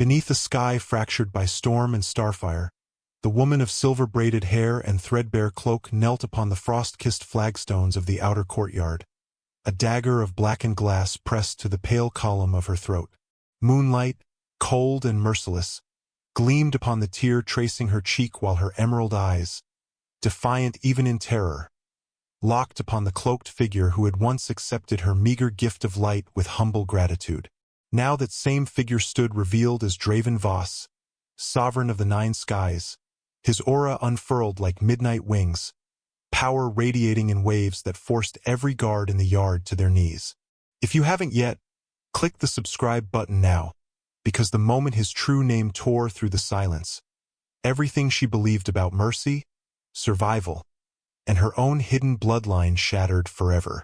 Beneath a sky fractured by storm and starfire, the woman of silver-braided hair and threadbare cloak knelt upon the frost-kissed flagstones of the outer courtyard, a dagger of blackened glass pressed to the pale column of her throat. Moonlight, cold and merciless, gleamed upon the tear tracing her cheek, while her emerald eyes, defiant even in terror, locked upon the cloaked figure who had once accepted her meager gift of light with humble gratitude. Now that same figure stood revealed as Draven Voss, sovereign of the nine skies, his aura unfurled like midnight wings, power radiating in waves that forced every guard in the yard to their knees. If you haven't yet, click the subscribe button now, because the moment his true name tore through the silence, everything she believed about mercy, survival, and her own hidden bloodline shattered forever.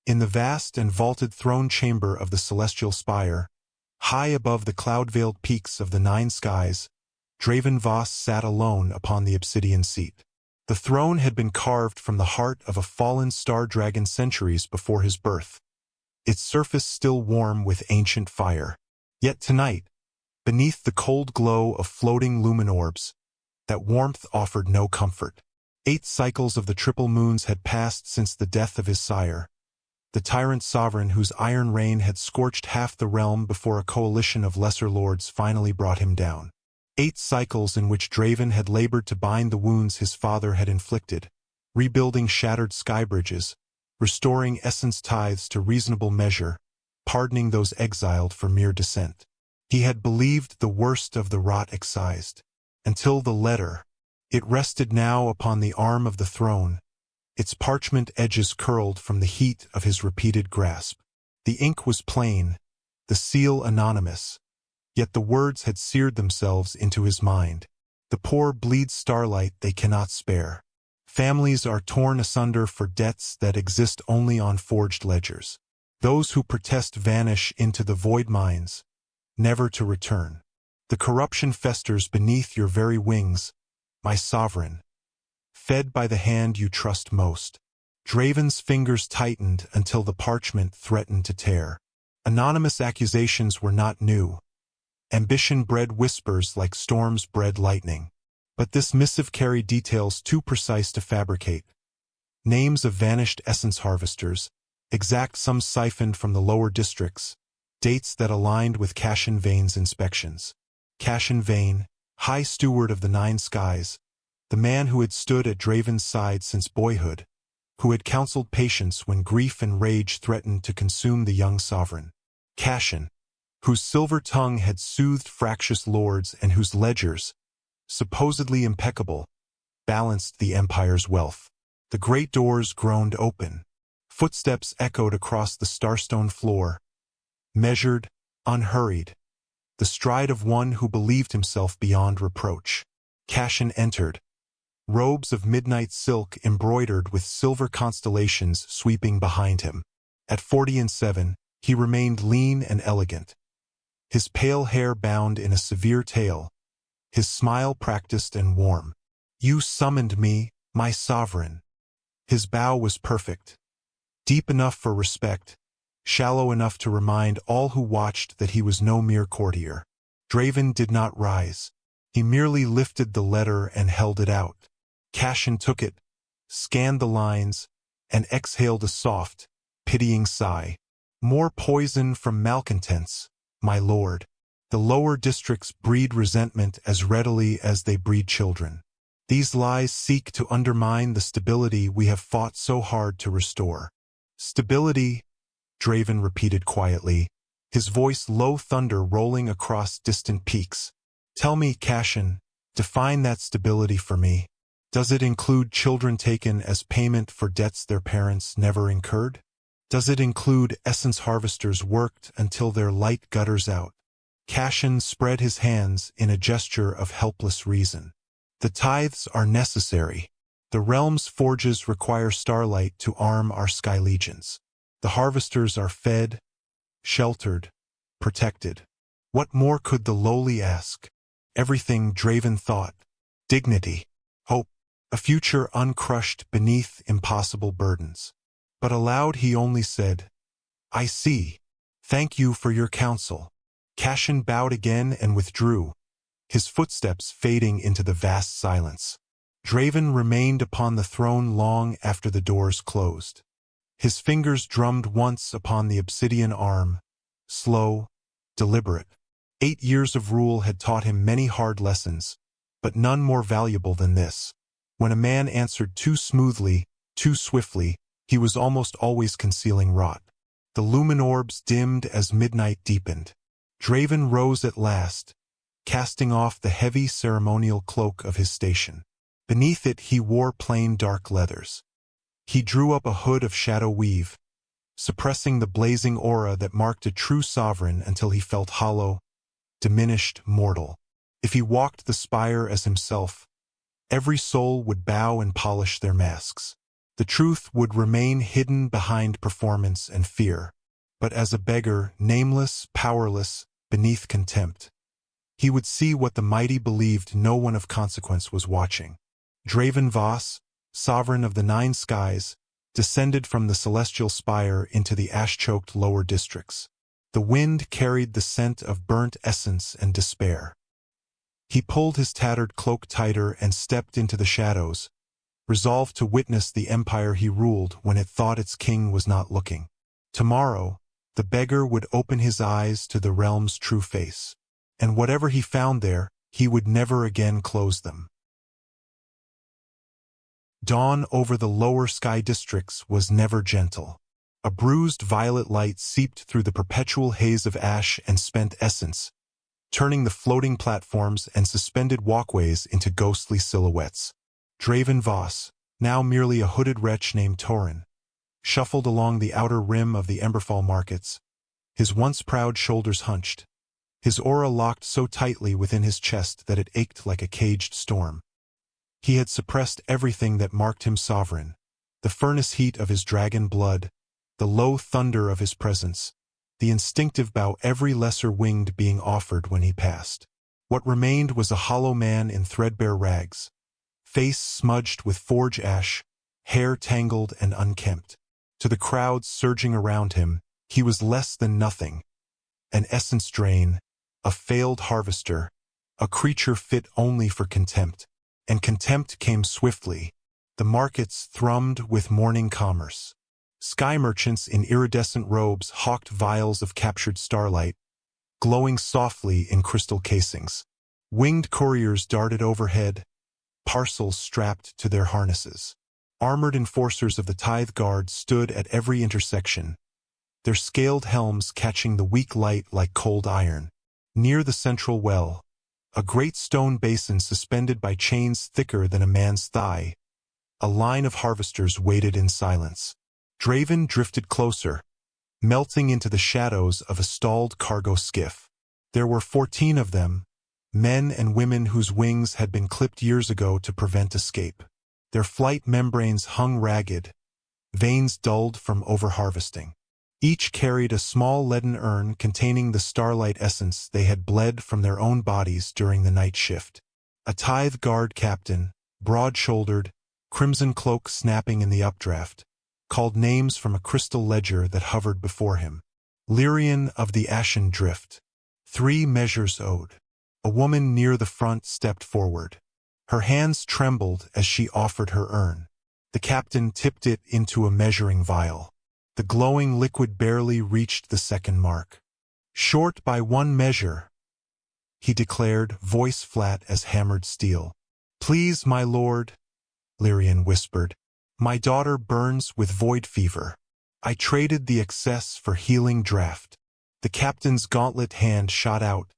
In the vast and vaulted throne chamber of the celestial spire, high above the cloud-veiled peaks of the nine skies, Draven Voss sat alone upon the obsidian seat. The throne had been carved from the heart of a fallen star dragon centuries before his birth, its surface still warm with ancient fire. Yet tonight, beneath the cold glow of floating lumen orbs, that warmth offered no comfort. 8 cycles of the triple moons had passed since the death of his sire, the tyrant sovereign whose iron reign had scorched half the realm before a coalition of lesser lords finally brought him down. 8 cycles in which Draven had labored to bind the wounds his father had inflicted, rebuilding shattered sky bridges, restoring essence tithes to reasonable measure, pardoning those exiled for mere descent. He had believed the worst of the rot excised, until the letter. It rested now upon the arm of the throne, its parchment edges curled from the heat of his repeated grasp. The ink was plain, the seal anonymous, yet the words had seared themselves into his mind. The poor bleed starlight they cannot spare. Families are torn asunder for debts that exist only on forged ledgers. Those who protest vanish into the void mines, never to return. The corruption festers beneath your very wings, my sovereign, fed by the hand you trust most. Draven's fingers tightened until the parchment threatened to tear. Anonymous accusations were not new. Ambition bred whispers like storms bred lightning. But this missive carried details too precise to fabricate. Names of vanished essence harvesters, exact sums siphoned from the lower districts, dates that aligned with Cashin Vane's inspections. Cashin Vane, High Steward of the Nine Skies, the man who had stood at Draven's side since boyhood, who had counseled patience when grief and rage threatened to consume the young sovereign. Cashin, whose silver tongue had soothed fractious lords and whose ledgers, supposedly impeccable, balanced the empire's wealth. The great doors groaned open. Footsteps echoed across the starstone floor, measured, unhurried, the stride of one who believed himself beyond reproach. Cashin entered, robes of midnight silk embroidered with silver constellations sweeping behind him. At 47, he remained lean and elegant, his pale hair bound in a severe tail, his smile practiced and warm. "You summoned me, my sovereign." His bow was perfect, deep enough for respect, shallow enough to remind all who watched that he was no mere courtier. Draven did not rise. He merely lifted the letter and held it out. Cashin took it, scanned the lines, and exhaled a soft, pitying sigh. "More poison from malcontents, my lord. The lower districts breed resentment as readily as they breed children. These lies seek to undermine the stability we have fought so hard to restore." "Stability," Draven repeated quietly, his voice low thunder rolling across distant peaks. "Tell me, Cashin, define that stability for me. Does it include children taken as payment for debts their parents never incurred? Does it include essence harvesters worked until their light gutters out?" Cashin spread his hands in a gesture of helpless reason. "The tithes are necessary. The realm's forges require starlight to arm our sky legions. The harvesters are fed, sheltered, protected. What more could the lowly ask? Everything Draven thought. Dignity, hope, a future uncrushed beneath impossible burdens. But aloud he only said, "I see. Thank you for your counsel." Cashin bowed again and withdrew, his footsteps fading into the vast silence. Draven remained upon the throne long after the doors closed. His fingers drummed once upon the obsidian arm, slow, deliberate. 8 years of rule had taught him many hard lessons, but none more valuable than this. When a man answered too smoothly, too swiftly, he was almost always concealing rot. The lumen orbs dimmed as midnight deepened. Draven rose at last, casting off the heavy ceremonial cloak of his station. Beneath it he wore plain dark leathers. He drew up a hood of shadow weave, suppressing the blazing aura that marked a true sovereign until he felt hollow, diminished, mortal. If he walked the spire as himself, every soul would bow and polish their masks. The truth would remain hidden behind performance and fear. But as a beggar, nameless, powerless, beneath contempt, he would see what the mighty believed no one of consequence was watching. Draven Voss, sovereign of the 9 skies, descended from the celestial spire into the ash-choked lower districts. The wind carried the scent of burnt essence and despair. He pulled his tattered cloak tighter and stepped into the shadows, resolved to witness the empire he ruled when it thought its king was not looking. Tomorrow, the beggar would open his eyes to the realm's true face, and whatever he found there, he would never again close them. Dawn over the lower sky districts was never gentle. A bruised violet light seeped through the perpetual haze of ash and spent essence, turning the floating platforms and suspended walkways into ghostly silhouettes. Draven Voss, now merely a hooded wretch named Torin, shuffled along the outer rim of the Emberfall markets, his once proud shoulders hunched, his aura locked so tightly within his chest that it ached like a caged storm. He had suppressed everything that marked him sovereign, the furnace heat of his dragon blood, the low thunder of his presence, the instinctive bow every lesser-winged being offered when he passed. What remained was a hollow man in threadbare rags, face smudged with forge ash, hair tangled and unkempt. To the crowds surging around him, he was less than nothing, an essence drain, a failed harvester, a creature fit only for contempt. And contempt came swiftly. The markets thrummed with morning commerce. Sky merchants in iridescent robes hawked vials of captured starlight, glowing softly in crystal casings. Winged couriers darted overhead, parcels strapped to their harnesses. Armored enforcers of the Tithe Guard stood at every intersection, their scaled helms catching the weak light like cold iron. Near the central well, a great stone basin suspended by chains thicker than a man's thigh, a line of harvesters waited in silence. Draven drifted closer, melting into the shadows of a stalled cargo skiff. There were 14 of them, men and women whose wings had been clipped years ago to prevent escape. Their flight membranes hung ragged, veins dulled from overharvesting. Each carried a small leaden urn containing the starlight essence they had bled from their own bodies during the night shift. A Tithe Guard captain, broad-shouldered, crimson cloak snapping in the updraft, called names from a crystal ledger that hovered before him. Lyrian of the Ashen Drift. 3 measures owed. A woman near the front stepped forward. Her hands trembled as she offered her urn. The captain tipped it into a measuring vial. The glowing liquid barely reached the second mark. Short by 1 measure, he declared, voice flat as hammered steel. Please, my lord, Lyrian whispered. My daughter burns with void fever. I traded the excess for healing draft. The captain's gauntlet hand shot out,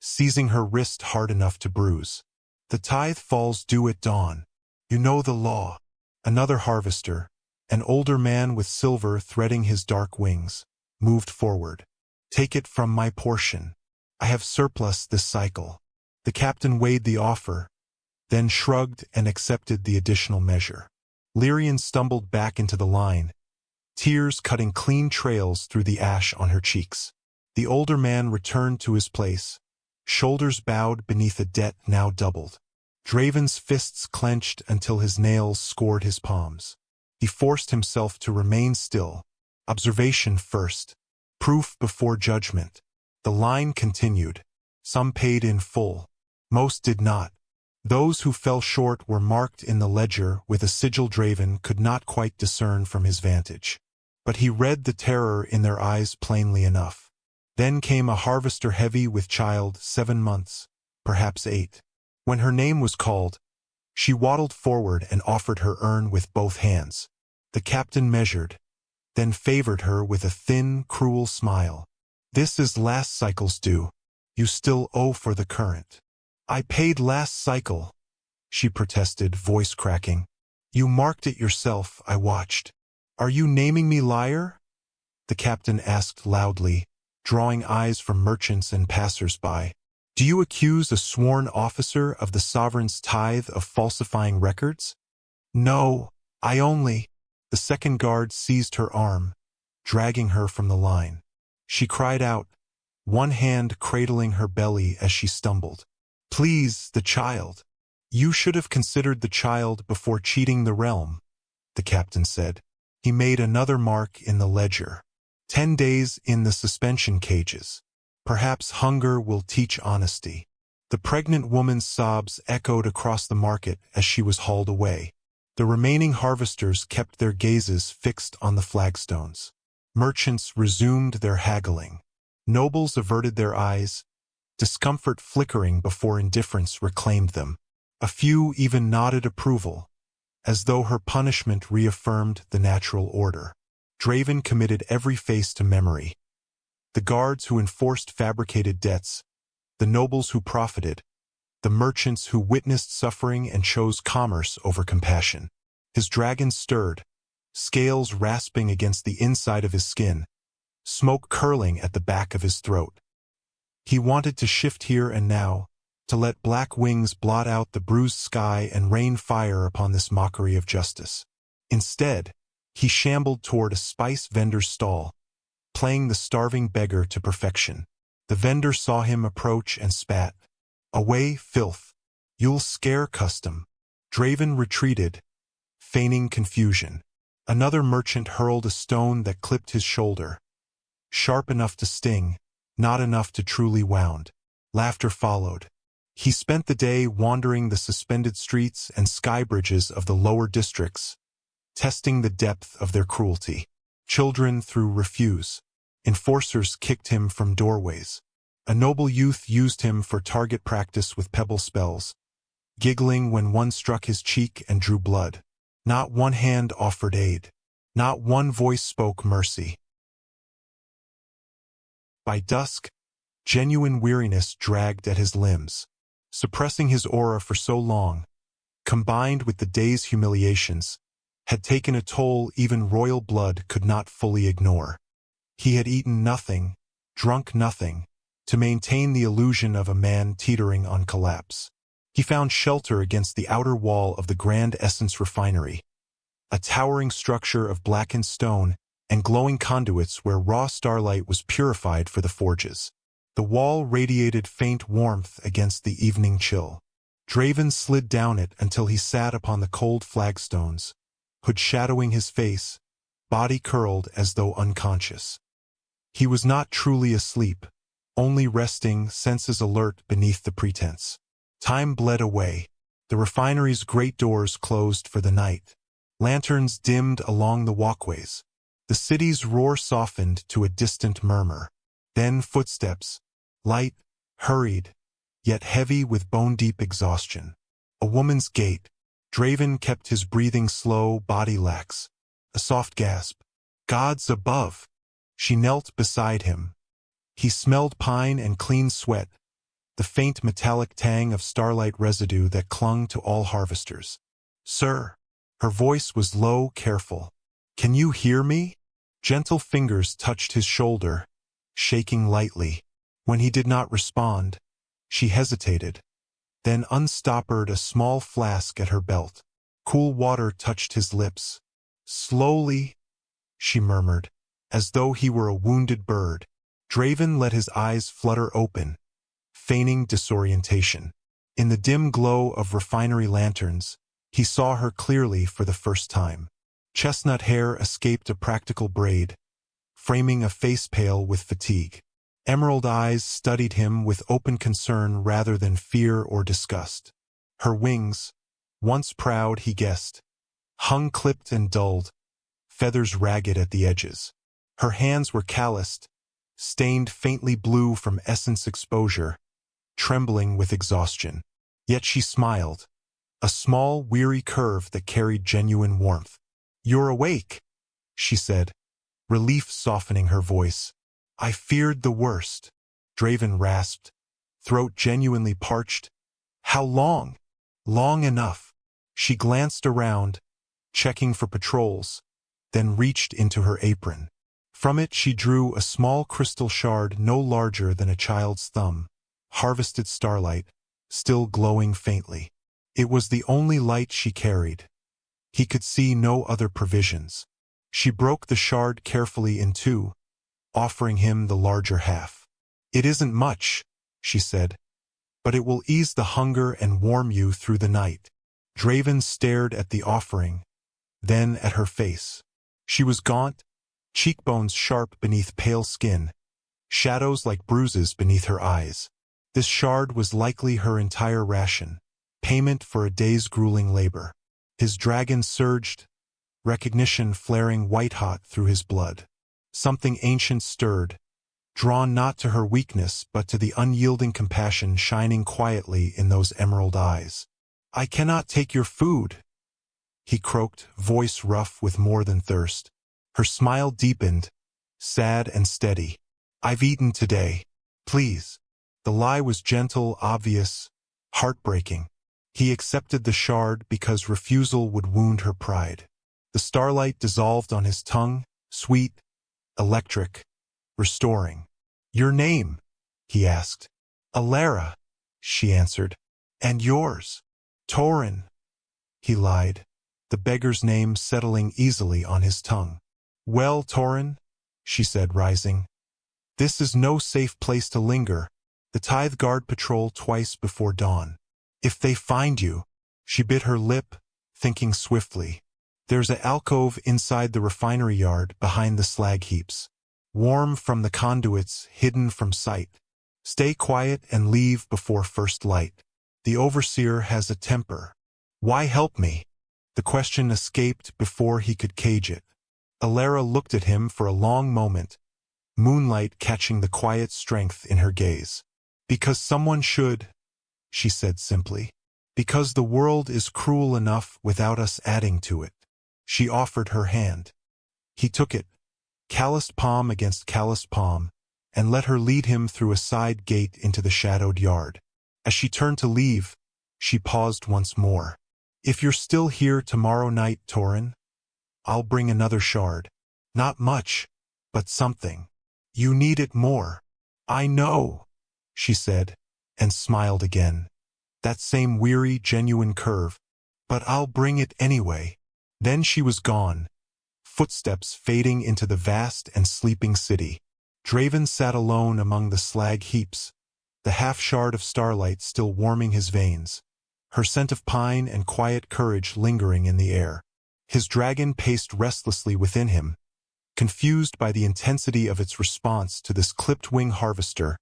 seizing her wrist hard enough to bruise. The tithe falls due at dawn. You know the law. Another harvester, an older man with silver threading his dark wings, moved forward. Take it from my portion. I have surplus this cycle. The captain weighed the offer, then shrugged and accepted the additional measure. Lyrian stumbled back into the line, tears cutting clean trails through the ash on her cheeks. The older man returned to his place, shoulders bowed beneath a debt now doubled. Draven's fists clenched until his nails scored his palms. He forced himself to remain still. Observation first. Proof before judgment. The line continued. Some paid in full. Most did not. Those who fell short were marked in the ledger with a sigil Draven could not quite discern from his vantage. But he read the terror in their eyes plainly enough. Then came a harvester heavy with child, 7 months, perhaps 8. When her name was called, she waddled forward and offered her urn with both hands. The captain measured, then favored her with a thin, cruel smile. "This is last cycle's due. You still owe for the current." "I paid last cycle," she protested, voice cracking. "You marked it yourself, I watched." "Are you naming me liar?" the captain asked loudly, drawing eyes from merchants and passers-by. "Do you accuse a sworn officer of the sovereign's tithe of falsifying records?" "No, I only—" The second guard seized her arm, dragging her from the line. She cried out, one hand cradling her belly as she stumbled. "Please, the child." "You should have considered the child before cheating the realm," the captain said. He made another mark in the ledger. 10 days in the suspension cages. Perhaps hunger will teach honesty. The pregnant woman's sobs echoed across the market as she was hauled away. The remaining harvesters kept their gazes fixed on the flagstones. Merchants resumed their haggling. Nobles averted their eyes, discomfort flickering before indifference reclaimed them. A few even nodded approval, as though her punishment reaffirmed the natural order. Draven committed every face to memory. The guards who enforced fabricated debts, the nobles who profited, the merchants who witnessed suffering and chose commerce over compassion. His dragon stirred, scales rasping against the inside of his skin, smoke curling at the back of his throat. He wanted to shift here and now, to let black wings blot out the bruised sky and rain fire upon this mockery of justice. Instead, he shambled toward a spice vendor's stall, playing the starving beggar to perfection. The vendor saw him approach and spat. "Away, filth. You'll scare custom." Draven retreated, feigning confusion. Another merchant hurled a stone that clipped his shoulder. Sharp enough to sting, not enough to truly wound. Laughter followed. He spent the day wandering the suspended streets and sky bridges of the lower districts, testing the depth of their cruelty. Children threw refuse. Enforcers kicked him from doorways. A noble youth used him for target practice with pebble spells, giggling when one struck his cheek and drew blood. Not one hand offered aid. Not one voice spoke mercy. By dusk, genuine weariness dragged at his limbs. Suppressing his aura for so long, combined with the day's humiliations, had taken a toll even royal blood could not fully ignore. He had eaten nothing, drunk nothing, to maintain the illusion of a man teetering on collapse. He found shelter against the outer wall of the Grand Essence Refinery, a towering structure of blackened stone and glowing conduits where raw starlight was purified for the forges. The wall radiated faint warmth against the evening chill. Draven slid down it until he sat upon the cold flagstones, hood shadowing his face, body curled as though unconscious. He was not truly asleep, only resting, senses alert beneath the pretense. Time bled away. The refinery's great doors closed for the night. Lanterns dimmed along the walkways. The city's roar softened to a distant murmur. Then footsteps, light, hurried, yet heavy with bone-deep exhaustion. A woman's gait. Draven kept his breathing slow, body lax. A soft gasp. "Gods above!" She knelt beside him. He smelled pine and clean sweat, the faint metallic tang of starlight residue that clung to all harvesters. "Sir." Her voice was low, careful. "Can you hear me?" Gentle fingers touched his shoulder, shaking lightly. When he did not respond, she hesitated, then unstoppered a small flask at her belt. Cool water touched his lips. "Slowly," she murmured, as though he were a wounded bird. Draven let his eyes flutter open, feigning disorientation. In the dim glow of refinery lanterns, he saw her clearly for the first time. Chestnut hair escaped a practical braid, framing a face pale with fatigue. Emerald eyes studied him with open concern rather than fear or disgust. Her wings, once proud he guessed, hung clipped and dulled, feathers ragged at the edges. Her hands were calloused, stained faintly blue from essence exposure, trembling with exhaustion. Yet she smiled, a small, weary curve that carried genuine warmth. "You're awake," she said, relief softening her voice. "I feared the worst," Draven rasped, throat genuinely parched. "How long?" "Long enough." She glanced around, checking for patrols, then reached into her apron. From it she drew a small crystal shard no larger than a child's thumb, harvested starlight, still glowing faintly. It was the only light she carried. He could see no other provisions. She broke the shard carefully in two, offering him the larger half. "It isn't much," she said, "but it will ease the hunger and warm you through the night." Draven stared at the offering, then at her face. She was gaunt, cheekbones sharp beneath pale skin, shadows like bruises beneath her eyes. This shard was likely her entire ration, payment for a day's grueling labor. His dragon surged, recognition flaring white-hot through his blood. Something ancient stirred, drawn not to her weakness but to the unyielding compassion shining quietly in those emerald eyes. "I cannot take your food," he croaked, voice rough with more than thirst. Her smile deepened, sad and steady. "I've eaten today. Please." The lie was gentle, obvious, heartbreaking. He accepted the shard because refusal would wound her pride. The starlight dissolved on his tongue, sweet, electric, restoring. "Your name?" he asked. "Alara," she answered. "And yours?" "Torin," he lied, the beggar's name settling easily on his tongue. "Well, Torin," she said, rising, "this is no safe place to linger. The Tithe Guard patrol twice before dawn. If they find you—" She bit her lip, thinking swiftly. "There's an alcove inside the refinery yard behind the slag heaps. Warm from the conduits, hidden from sight. Stay quiet and leave before first light. The overseer has a temper." "Why help me?" The question escaped before he could cage it. Alara looked at him for a long moment, moonlight catching the quiet strength in her gaze. "Because someone should," she said simply. "Because the world is cruel enough without us adding to it." She offered her hand. He took it, calloused palm against calloused palm, and let her lead him through a side gate into the shadowed yard. As she turned to leave, she paused once more. "If you're still here tomorrow night, Torin, I'll bring another shard. Not much, but something. You need it more." "I know," she said, and smiled again. That same weary, genuine curve. "But I'll bring it anyway." Then she was gone, footsteps fading into the vast and sleeping city. Draven sat alone among the slag heaps, the half-shard of starlight still warming his veins, her scent of pine and quiet courage lingering in the air. His dragon paced restlessly within him, confused by the intensity of its response to this clipped-wing harvester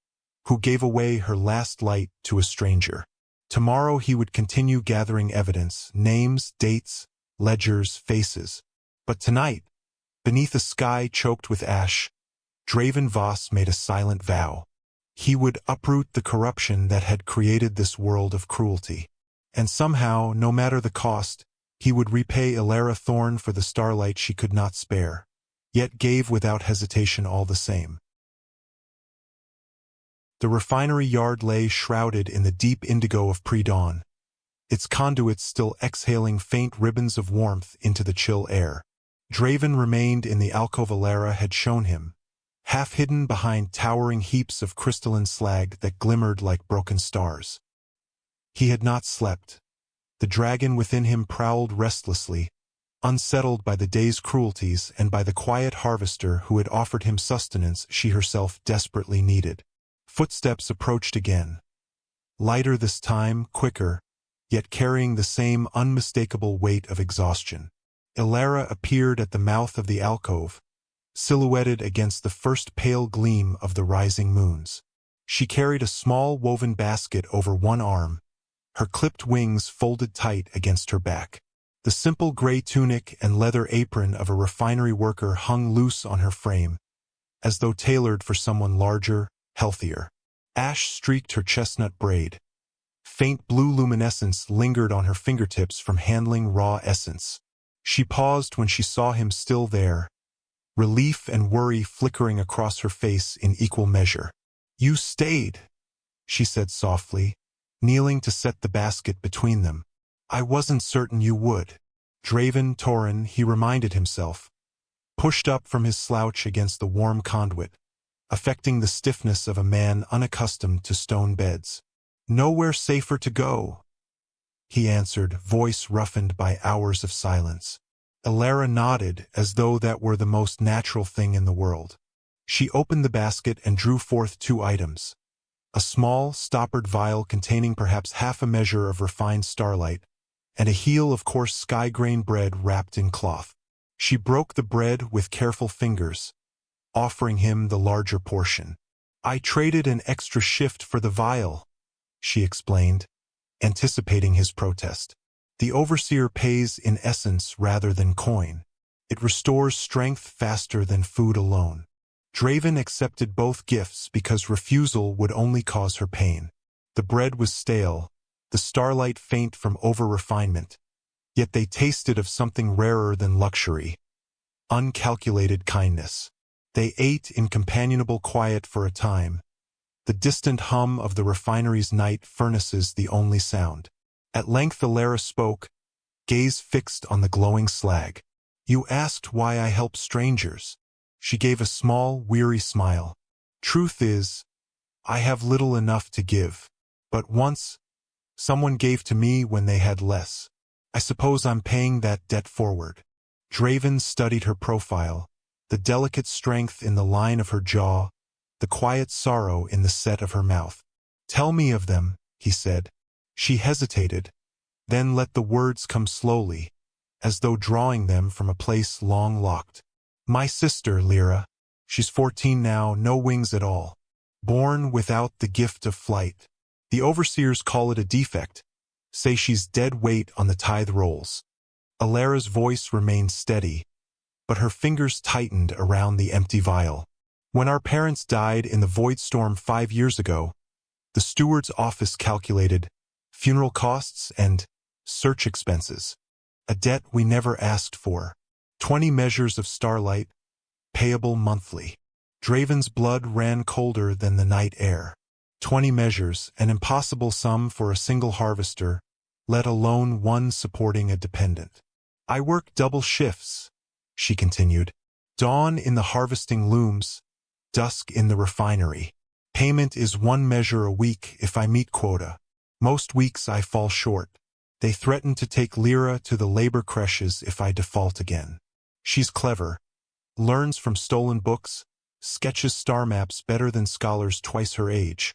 who gave away her last light to a stranger. Tomorrow he would continue gathering evidence, names, dates, ledgers, faces. But tonight, beneath a sky choked with ash, Draven Voss made a silent vow. He would uproot the corruption that had created this world of cruelty. And somehow, no matter the cost, he would repay Alara Thorn for the starlight she could not spare, yet gave without hesitation all the same. The refinery yard lay shrouded in the deep indigo of pre-dawn, its conduits still exhaling faint ribbons of warmth into the chill air. Draven remained in the alcove Alara had shown him, half hidden behind towering heaps of crystalline slag that glimmered like broken stars. He had not slept. The dragon within him prowled restlessly, unsettled by the day's cruelties and by the quiet harvester who had offered him sustenance she herself desperately needed. Footsteps approached again. Lighter this time, quicker, yet carrying the same unmistakable weight of exhaustion. Alara appeared at the mouth of the alcove, silhouetted against the first pale gleam of the rising moons. She carried a small woven basket over one arm, her clipped wings folded tight against her back. The simple gray tunic and leather apron of a refinery worker hung loose on her frame, as though tailored for someone larger, healthier. Ash streaked her chestnut braid. Faint blue luminescence lingered on her fingertips from handling raw essence. She paused when she saw him still there, relief and worry flickering across her face in equal measure. "You stayed," she said softly, kneeling to set the basket between them. "I wasn't certain you would." Draven Torin, he reminded himself, pushed up from his slouch against the warm conduit, affecting the stiffness of a man unaccustomed to stone beds. "Nowhere safer to go," he answered, voice roughened by hours of silence. Alara nodded as though that were the most natural thing in the world. She opened the basket and drew forth two items. A small, stoppered vial containing perhaps half a measure of refined starlight, and a heel of coarse sky-grain bread wrapped in cloth. She broke the bread with careful fingers, offering him the larger portion. "I traded an extra shift for the vial," she explained, anticipating his protest. "The overseer pays in essence rather than coin. It restores strength faster than food alone." Draven accepted both gifts because refusal would only cause her pain. The bread was stale, the starlight faint from over-refinement, yet they tasted of something rarer than luxury, uncalculated kindness. They ate in companionable quiet for a time, the distant hum of the refinery's night furnaces the only sound. At length Alara spoke, gaze fixed on the glowing slag. "You asked why I help strangers." She gave a small, weary smile. "Truth is, I have little enough to give. But once, someone gave to me when they had less. I suppose I'm paying that debt forward." Draven studied her profile, the delicate strength in the line of her jaw, the quiet sorrow in the set of her mouth. "Tell me of them," he said. She hesitated, then let the words come slowly, as though drawing them from a place long locked. "My sister, Lyra. She's 14 now, no wings at all. Born without the gift of flight. The overseers call it a defect, say she's dead weight on the tithe rolls." Alara's voice remained steady, but her fingers tightened around the empty vial. "When our parents died in the void storm 5 years ago, the steward's office calculated funeral costs and search expenses. A debt we never asked for. 20 measures of starlight, payable monthly." Draven's blood ran colder than the night air. 20 measures, an impossible sum for a single harvester, let alone one supporting a dependent. "I work double shifts," she continued. "Dawn in the harvesting looms, dusk in the refinery. Payment is 1 measure a week if I meet quota. Most weeks I fall short. They threaten to take Lyra to the labor creches if I default again. She's clever, learns from stolen books, sketches star maps better than scholars twice her age.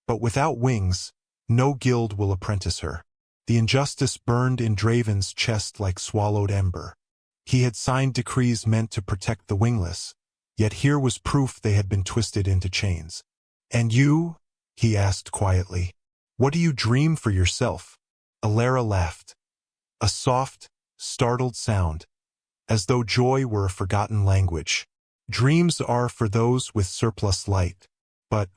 But without wings, no guild will apprentice her." The injustice burned in Draven's chest like swallowed ember. He had signed decrees meant to protect the wingless, yet here was proof they had been twisted into chains. "And you?" he asked quietly. "What do you dream for yourself?" Alara laughed. A soft, startled sound, as though joy were a forgotten language. "Dreams are for those with surplus light. But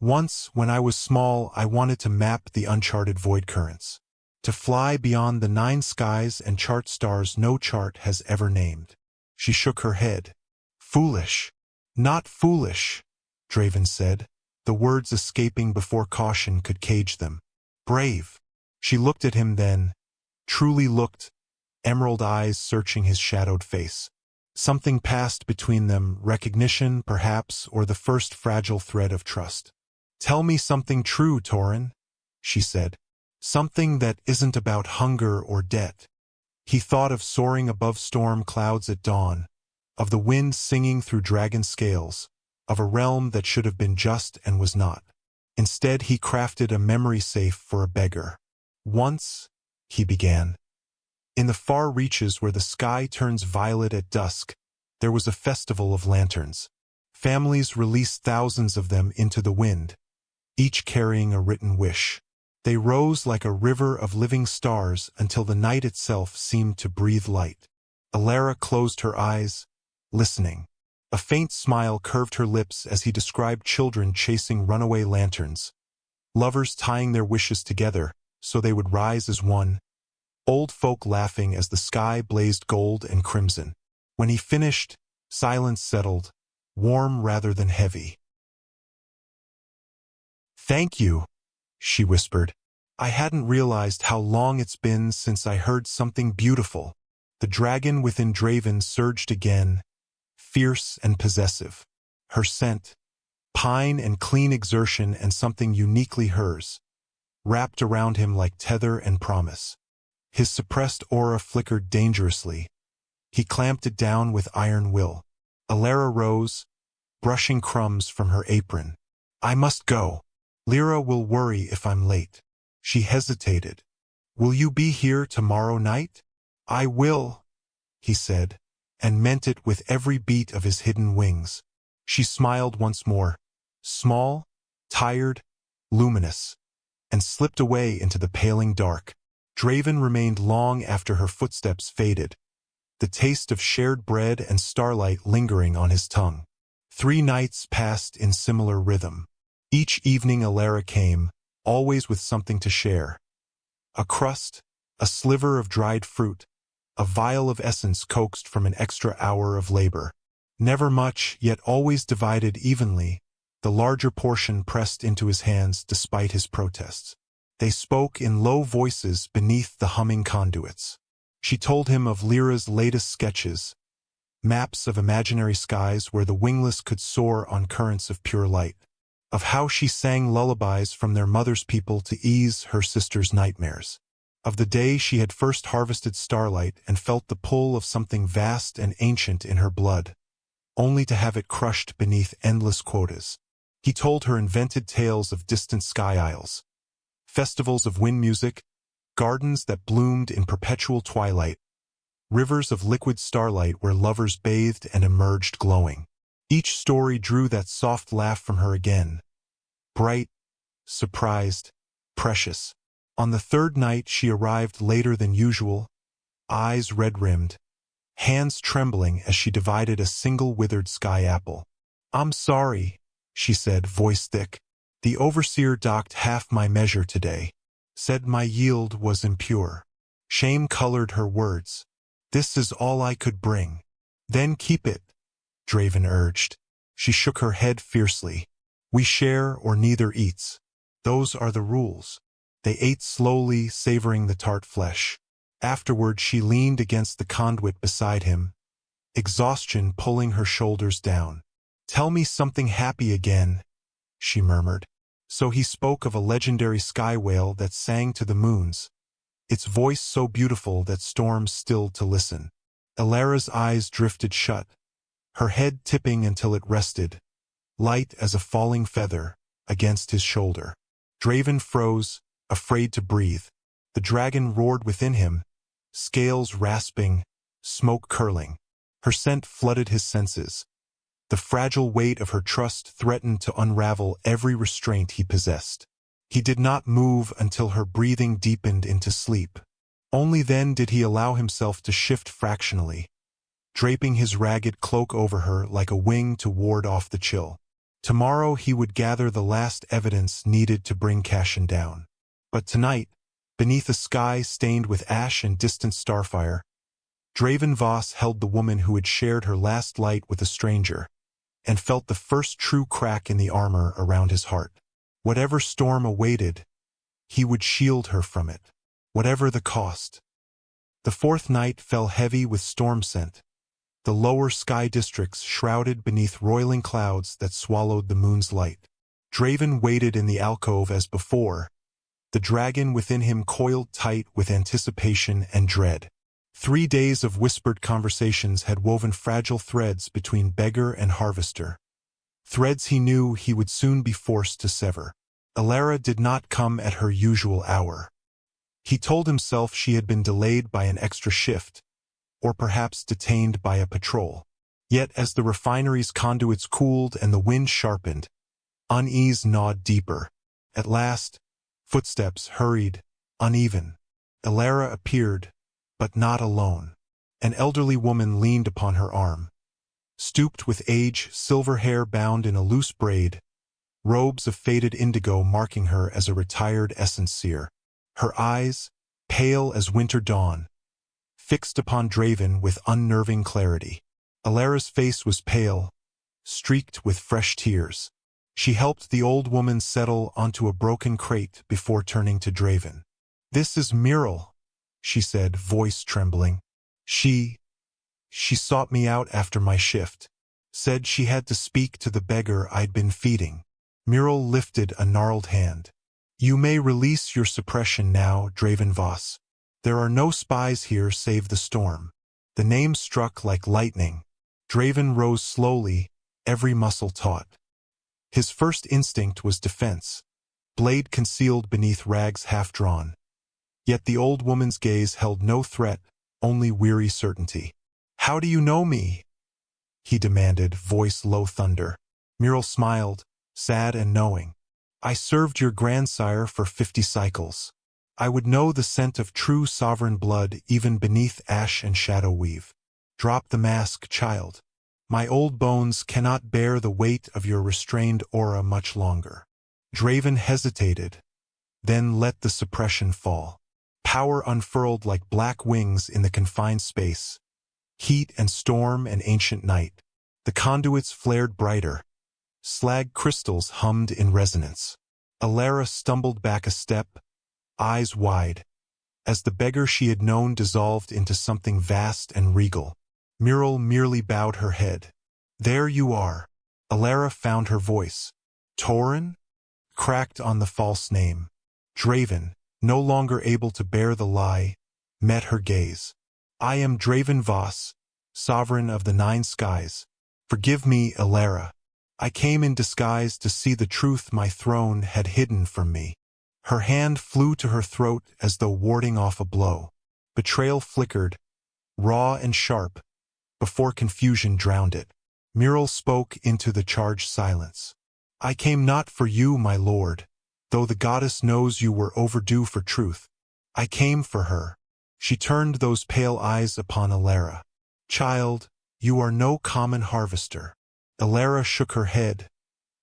once, when I was small, I wanted to map the uncharted void currents. To fly beyond the 9 skies and chart stars no chart has ever named." She shook her head. "Foolish." "Not foolish," Draven said, the words escaping before caution could cage them. "Brave." She looked at him then, truly looked, emerald eyes searching his shadowed face. Something passed between them, recognition, perhaps, or the first fragile thread of trust. "Tell me something true, Torin," she said. "Something that isn't about hunger or debt." He thought of soaring above storm clouds at dawn, of the wind singing through dragon scales, of a realm that should have been just and was not. Instead, he crafted a memory safe for a beggar. "Once," he began, "in the far reaches where the sky turns violet at dusk, There was a festival of lanterns. Families released thousands of them into the wind, each carrying a written wish. They rose like a river of living stars until the night itself seemed to breathe light. Alara closed her eyes, listening. A faint smile curved her lips as he described children chasing runaway lanterns, lovers tying their wishes together so they would rise as one, old folk laughing as the sky blazed gold and crimson. When he finished, silence settled, warm rather than heavy. "Thank you," she whispered. "I hadn't realized how long it's been since I heard something beautiful." The dragon within Draven surged again, fierce and possessive. Her scent, pine and clean exertion and something uniquely hers, wrapped around him like tether and promise. His suppressed aura flickered dangerously. He clamped it down with iron will. Alara rose, brushing crumbs from her apron. "I must go. Lyra will worry if I'm late." She hesitated. "Will you be here tomorrow night?" "I will," he said, and meant it with every beat of his hidden wings. She smiled once more, small, tired, luminous, and slipped away into the paling dark. Draven remained long after her footsteps faded, the taste of shared bread and starlight lingering on his tongue. 3 nights passed in similar rhythm. Each evening Alara came, always with something to share. A crust, a sliver of dried fruit, a vial of essence coaxed from an extra hour of labor. Never much, yet always divided evenly, the larger portion pressed into his hands despite his protests. They spoke in low voices beneath the humming conduits. She told him of Lyra's latest sketches, maps of imaginary skies where the wingless could soar on currents of pure light, of how she sang lullabies from their mother's people to ease her sister's nightmares, of the day she had first harvested starlight and felt the pull of something vast and ancient in her blood, only to have it crushed beneath endless quotas. He told her invented tales of distant sky isles, festivals of wind music, gardens that bloomed in perpetual twilight, rivers of liquid starlight where lovers bathed and emerged glowing. Each story drew that soft laugh from her again, bright, surprised, precious. On the 3rd night she arrived later than usual, eyes red-rimmed, hands trembling as she divided a single withered sky apple. "I'm sorry," she said, voice thick. "The overseer docked half my measure today. Said my yield was impure." Shame colored her words. "This is all I could bring." "Then keep it," Draven urged. She shook her head fiercely. "We share or neither eats. Those are the rules." They ate slowly, savoring the tart flesh. Afterward she leaned against the conduit beside him, exhaustion pulling her shoulders down. "Tell me something happy again," she murmured. So he spoke of a legendary sky whale that sang to the moons, its voice so beautiful that storms stilled to listen. Alara's eyes drifted shut, her head tipping until it rested, light as a falling feather, against his shoulder. Draven froze, afraid to breathe. The dragon roared within him, scales rasping, smoke curling. Her scent flooded his senses. The fragile weight of her trust threatened to unravel every restraint he possessed. He did not move until her breathing deepened into sleep. Only then did he allow himself to shift fractionally, draping his ragged cloak over her like a wing to ward off the chill. Tomorrow he would gather the last evidence needed to bring Cashin down. But tonight, beneath a sky stained with ash and distant starfire, Draven Voss held the woman who had shared her last light with a stranger, and felt the first true crack in the armor around his heart. Whatever storm awaited, he would shield her from it, whatever the cost. The 4th night fell heavy with storm scent, the lower sky districts shrouded beneath roiling clouds that swallowed the moon's light. Draven waited in the alcove as before, the dragon within him coiled tight with anticipation and dread. 3 days of whispered conversations had woven fragile threads between beggar and harvester, threads he knew he would soon be forced to sever. Alara did not come at her usual hour. He told himself she had been delayed by an extra shift, or perhaps detained by a patrol. Yet as the refinery's conduits cooled and the wind sharpened, unease gnawed deeper. At last, footsteps hurried, uneven. Elara appeared, but not alone. An elderly woman leaned upon her arm. Stooped with age, silver hair bound in a loose braid, robes of faded indigo marking her as a retired essenseer. Her eyes, pale as winter dawn, fixed upon Draven with unnerving clarity. Elara's face was pale, streaked with fresh tears. She helped the old woman settle onto a broken crate before turning to Draven. "This is Muriel," she said, voice trembling. She sought me out after my shift. Said she had to speak to the beggar I'd been feeding." Muriel lifted a gnarled hand. "You may release your suppression now, Draven Voss. There are no spies here save the storm." The name struck like lightning. Draven rose slowly, every muscle taut. His first instinct was defense, blade concealed beneath rags half-drawn. Yet the old woman's gaze held no threat, only weary certainty. "How do you know me?" he demanded, voice low thunder. Muriel smiled, sad and knowing. "I served your grandsire for 50 cycles. I would know the scent of true sovereign blood even beneath ash and shadow weave. Drop the mask, child. My old bones cannot bear the weight of your restrained aura much longer." Draven hesitated, then let the suppression fall. Power unfurled like black wings in the confined space. Heat and storm and ancient night. The conduits flared brighter. Slag crystals hummed in resonance. Elara stumbled back a step, eyes wide, as the beggar she had known dissolved into something vast and regal. Muriel merely bowed her head. "There you are." Elara found her voice. "Torin?" Cracked on the false name. Draven, no longer able to bear the lie, met her gaze. "I am Draven Voss, sovereign of the 9 skies. Forgive me, Elara. I came in disguise to see the truth my throne had hidden from me." Her hand flew to her throat as though warding off a blow. Betrayal flickered, raw and sharp, before confusion drowned it. Muriel spoke into the charged silence. "I came not for you, my lord, though the goddess knows you were overdue for truth. I came for her." She turned those pale eyes upon Elara. "Child, you are no common harvester." Elara shook her head,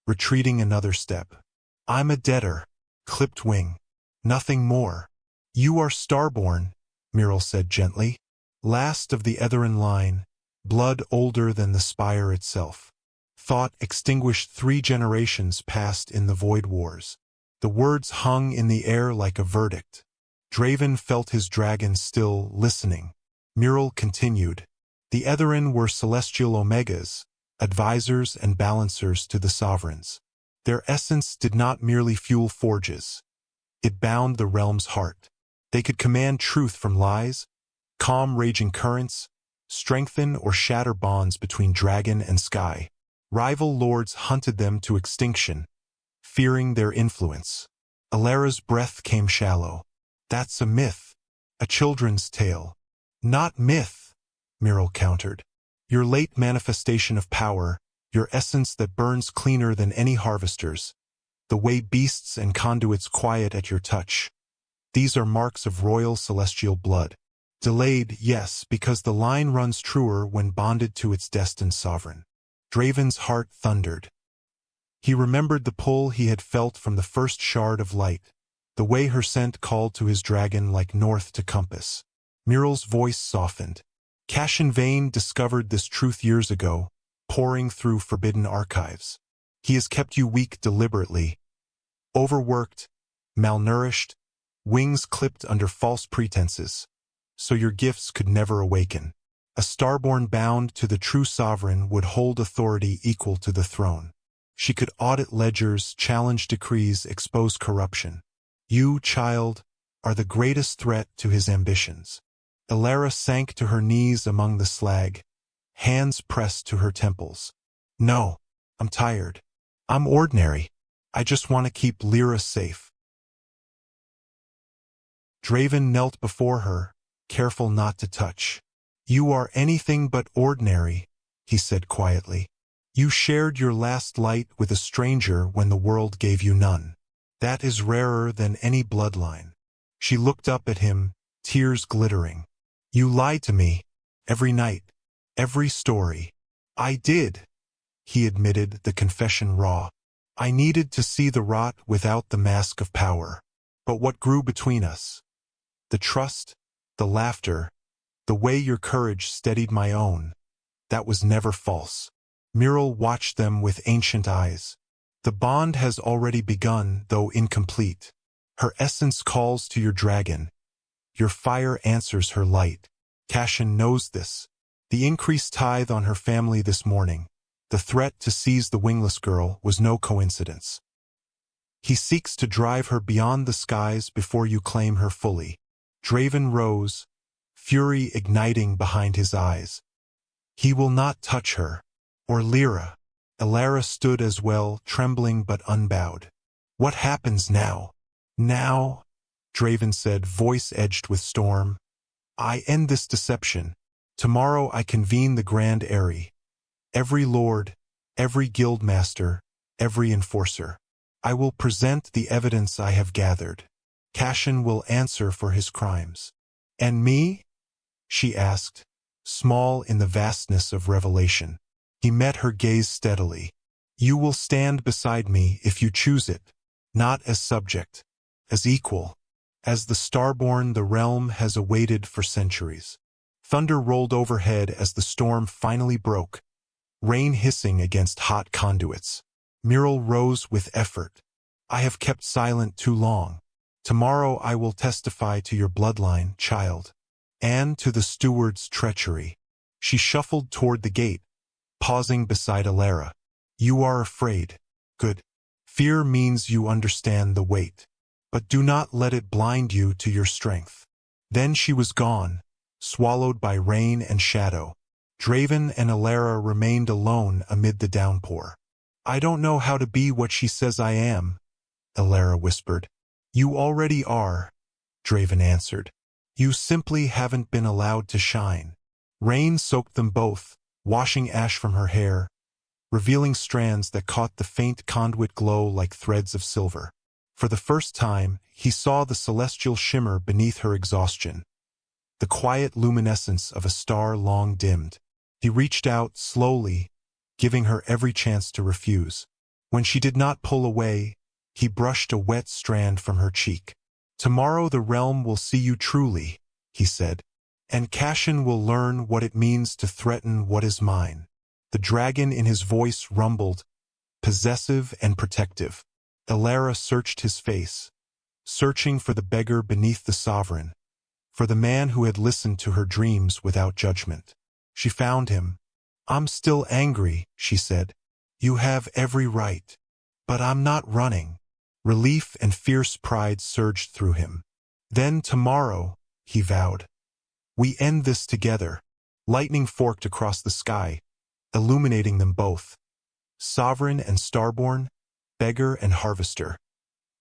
retreating another step. "I'm a debtor, clipped wing. Nothing more." "You are starborn," Muriel said gently. "Last of the Etherin line, blood older than the spire itself. Thought extinguished 3 generations past in the void wars." The words hung in the air like a verdict. Draven felt his dragon still, listening. Muriel continued. "The Etherin were celestial omegas, advisors and balancers to the sovereigns. Their essence did not merely fuel forges. It bound the realm's heart. They could command truth from lies, calm raging currents, strengthen or shatter bonds between dragon and sky. Rival lords hunted them to extinction, fearing their influence. Elara's breath came shallow. "That's a myth, a children's tale." "Not myth," Muriel countered. "Your late manifestation of power, your essence that burns cleaner than any harvester's, the way beasts and conduits quiet at your touch. These are marks of royal celestial blood. Delayed, yes, because the line runs truer when bonded to its destined sovereign." Draven's heart thundered. He remembered the pull he had felt from the first shard of light, the way her scent called to his dragon like north to compass. Muriel's voice softened. "Cashin Vane discovered this truth years ago, pouring through forbidden archives. He has kept you weak deliberately, overworked, malnourished, wings clipped under false pretenses, so your gifts could never awaken. A starborn bound to the true sovereign would hold authority equal to the throne. She could audit ledgers, challenge decrees, expose corruption. You, child, are the greatest threat to his ambitions." Elara sank to her knees among the slag, hands pressed to her temples. "No, I'm tired. I'm ordinary. I just want to keep Lyra safe." Draven knelt before her, careful not to touch. "You are anything but ordinary," he said quietly. You shared your last light with a stranger when the world gave you none. That is rarer than any bloodline. She looked up at him, tears glittering. You lied to me. Every night. Every story. I did, he admitted, the confession raw. I needed to see the rot without the mask of power. But what grew between us? The trust, the laughter, the way your courage steadied my own. That was never false. Muriel watched them with ancient eyes. The bond has already begun, though incomplete. Her essence calls to your dragon. Your fire answers her light. Cashin knows this. The increased tithe on her family this morning, the threat to seize the wingless girl, was no coincidence. He seeks to drive her beyond the skies before you claim her fully. Draven rose, fury igniting behind his eyes. He will not touch her. Or Lyra. Alara stood as well, trembling but unbowed. What happens now? Now, Draven said, voice edged with storm. I end this deception. Tomorrow I convene the Grand Airy. Every lord, every guildmaster, every enforcer. I will present the evidence I have gathered. Cashin will answer for his crimes. And me? She asked, small in the vastness of revelation. He met her gaze steadily. You will stand beside me if you choose it, not as subject, as equal. As the starborn the realm has awaited for centuries. Thunder rolled overhead as the storm finally broke, rain hissing against hot conduits. Muriel rose with effort. I have kept silent too long. Tomorrow I will testify to your bloodline, child, and to the steward's treachery. She shuffled toward the gate, pausing beside Alara. You are afraid. Good. Fear means you understand the weight. But do not let it blind you to your strength. Then she was gone, swallowed by rain and shadow. Draven and Alara remained alone amid the downpour. I don't know how to be what she says I am, Alara whispered. You already are, Draven answered. You simply haven't been allowed to shine. Rain soaked them both, washing ash from her hair, revealing strands that caught the faint conduit glow like threads of silver. For the first time, he saw the celestial shimmer beneath her exhaustion, the quiet luminescence of a star long dimmed. He reached out slowly, giving her every chance to refuse. When she did not pull away, he brushed a wet strand from her cheek. Tomorrow the realm will see you truly, he said, and Cashin will learn what it means to threaten what is mine. The dragon in his voice rumbled, possessive and protective. Alara searched his face, searching for the beggar beneath the sovereign, for the man who had listened to her dreams without judgment. She found him. I'm still angry, she said. You have every right. But I'm not running. Relief and fierce pride surged through him. Then tomorrow, he vowed, we end this together. Lightning forked across the sky, illuminating them both. Sovereign and starborn, beggar and harvester.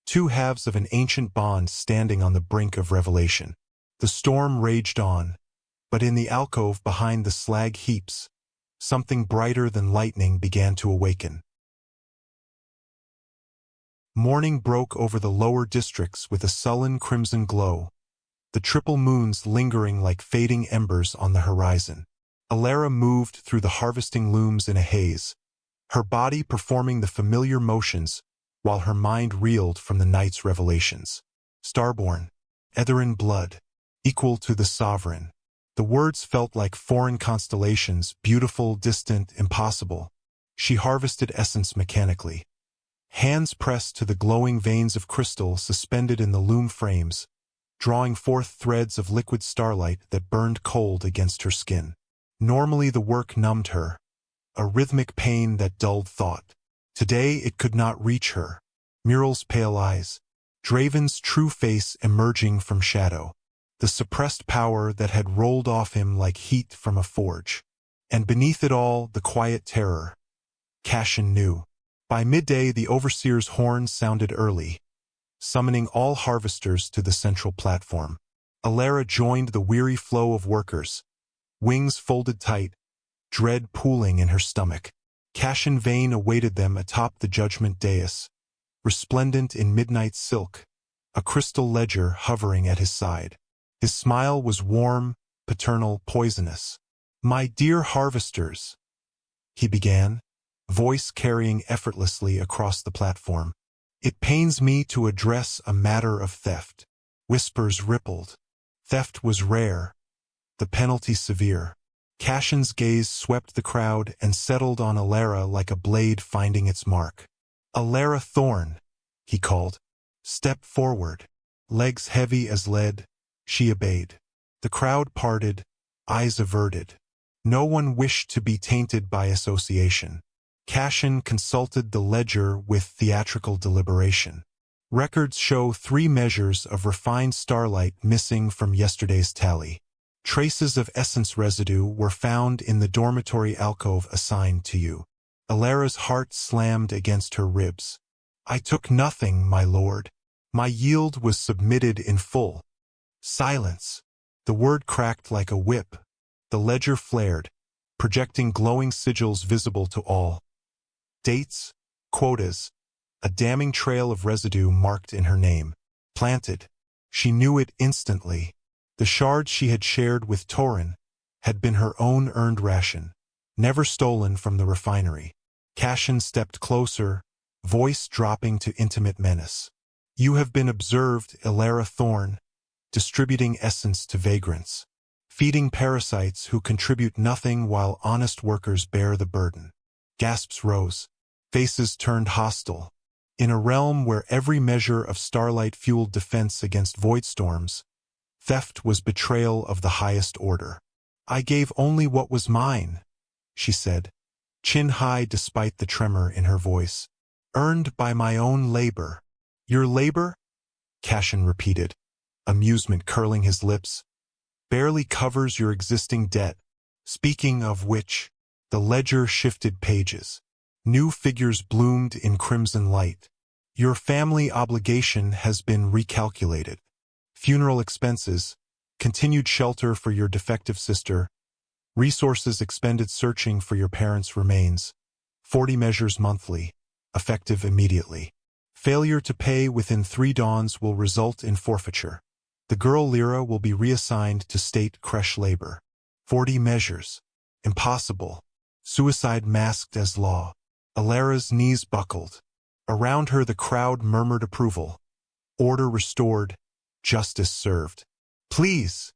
Two halves of an ancient bond standing on the brink of revelation. The storm raged on, but in the alcove behind the slag heaps, something brighter than lightning began to awaken. Morning broke over the lower districts with a sullen crimson glow, the triple moons lingering like fading embers on the horizon. Alara moved through the harvesting looms in a haze, her body performing the familiar motions while her mind reeled from the night's revelations. Starborn, Etherin blood, equal to the sovereign. The words felt like foreign constellations, beautiful, distant, impossible. She harvested essence mechanically. Hands pressed to the glowing veins of crystal suspended in the loom frames, drawing forth threads of liquid starlight that burned cold against her skin. Normally the work numbed her, a rhythmic pain that dulled thought. Today it could not reach her. Muriel's pale eyes, Draven's true face emerging from shadow, the suppressed power that had rolled off him like heat from a forge. And beneath it all, the quiet terror. Cashin knew. By midday the overseer's horn sounded early, summoning all harvesters to the central platform. Alara joined the weary flow of workers, wings folded tight, dread pooling in her stomach. Cashin Vane awaited them atop the judgment dais, resplendent in midnight silk, a crystal ledger hovering at his side. His smile was warm, paternal, poisonous. "My dear harvesters," he began, voice carrying effortlessly across the platform. "It pains me to address a matter of theft." Whispers rippled. Theft was rare, the penalty severe. Cashin's gaze swept the crowd and settled on Alara like a blade finding its mark. "Alara Thorn," he called. "Step forward." Legs heavy as lead, she obeyed. The crowd parted, eyes averted. No one wished to be tainted by association. Cashin consulted the ledger with theatrical deliberation. Records show 3 measures of refined starlight missing from yesterday's tally. Traces of essence residue were found in the dormitory alcove assigned to you. Alara's heart slammed against her ribs. "I took nothing, my lord. My yield was submitted in full." Silence. The word cracked like a whip. The ledger flared, projecting glowing sigils visible to all. Dates, quotas, a damning trail of residue marked in her name. Planted. She knew it instantly. The shards she had shared with Torin had been her own earned ration, never stolen from the refinery. Cashin stepped closer, voice dropping to intimate menace. "You have been observed, Alara Thorn, distributing essence to vagrants, feeding parasites who contribute nothing while honest workers bear the burden." Gasps rose. Faces turned hostile. In a realm where every measure of starlight fueled defense against void storms, theft was betrayal of the highest order. "I gave only what was mine," she said, chin high despite the tremor in her voice. "Earned by my own labor." "Your labor?" Cashin repeated, amusement curling his lips. "Barely covers your existing debt. Speaking of which," the ledger shifted pages. New figures bloomed in crimson light. "Your family obligation has been recalculated. Funeral expenses, continued shelter for your defective sister, resources expended searching for your parents' remains, 40 measures monthly, effective immediately. Failure to pay within 3 dawns will result in forfeiture. The girl Lyra will be reassigned to state creche labor. 40 measures. Impossible. Suicide masked as law." Alara's knees buckled. Around her the crowd murmured approval. Order restored, justice served. "Please,"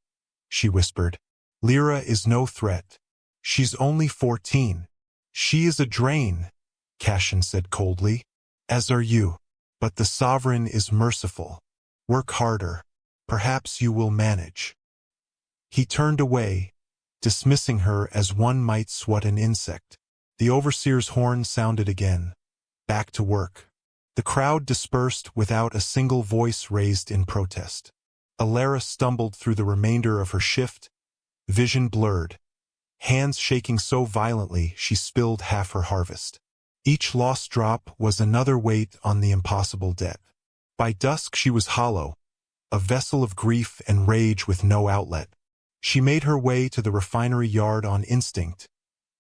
she whispered. "Lyra is no threat. She's only 14. She is a drain," Cashin said coldly. "As are you. But the sovereign is merciful. Work harder. Perhaps you will manage." He turned away, dismissing her as one might swat an insect. The overseer's horn sounded again. Back to work. The crowd dispersed without a single voice raised in protest. Alara stumbled through the remainder of her shift, vision blurred, hands shaking so violently she spilled half her harvest. Each lost drop was another weight on the impossible debt. By dusk she was hollow, a vessel of grief and rage with no outlet. She made her way to the refinery yard on instinct,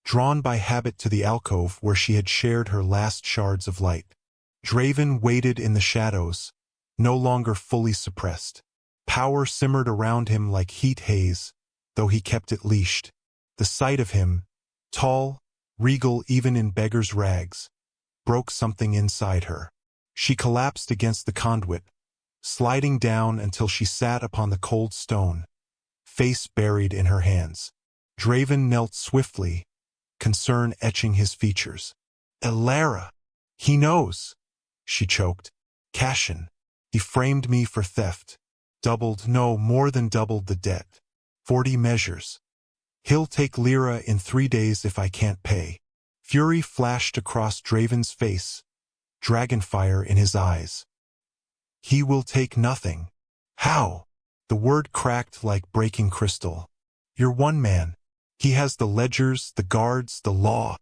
drawn by habit to the alcove where she had shared her last shards of light. Draven waited in the shadows, no longer fully suppressed. Power simmered around him like heat haze, though he kept it leashed. The sight of him, tall, regal even in beggar's rags, broke something inside her. She collapsed against the conduit, sliding down until she sat upon the cold stone, face buried in her hands. Draven knelt swiftly, concern etching his features. "Alara! He knows!" she choked. "Cashin! He framed me for theft. Doubled, no, more than doubled the debt. 40 measures. He'll take Lyra in 3 days if I can't pay." Fury flashed across Draven's face, dragonfire in his eyes. "He will take nothing." "How?" The word cracked like breaking crystal. "You're one man. He has the ledgers, the guards, the law.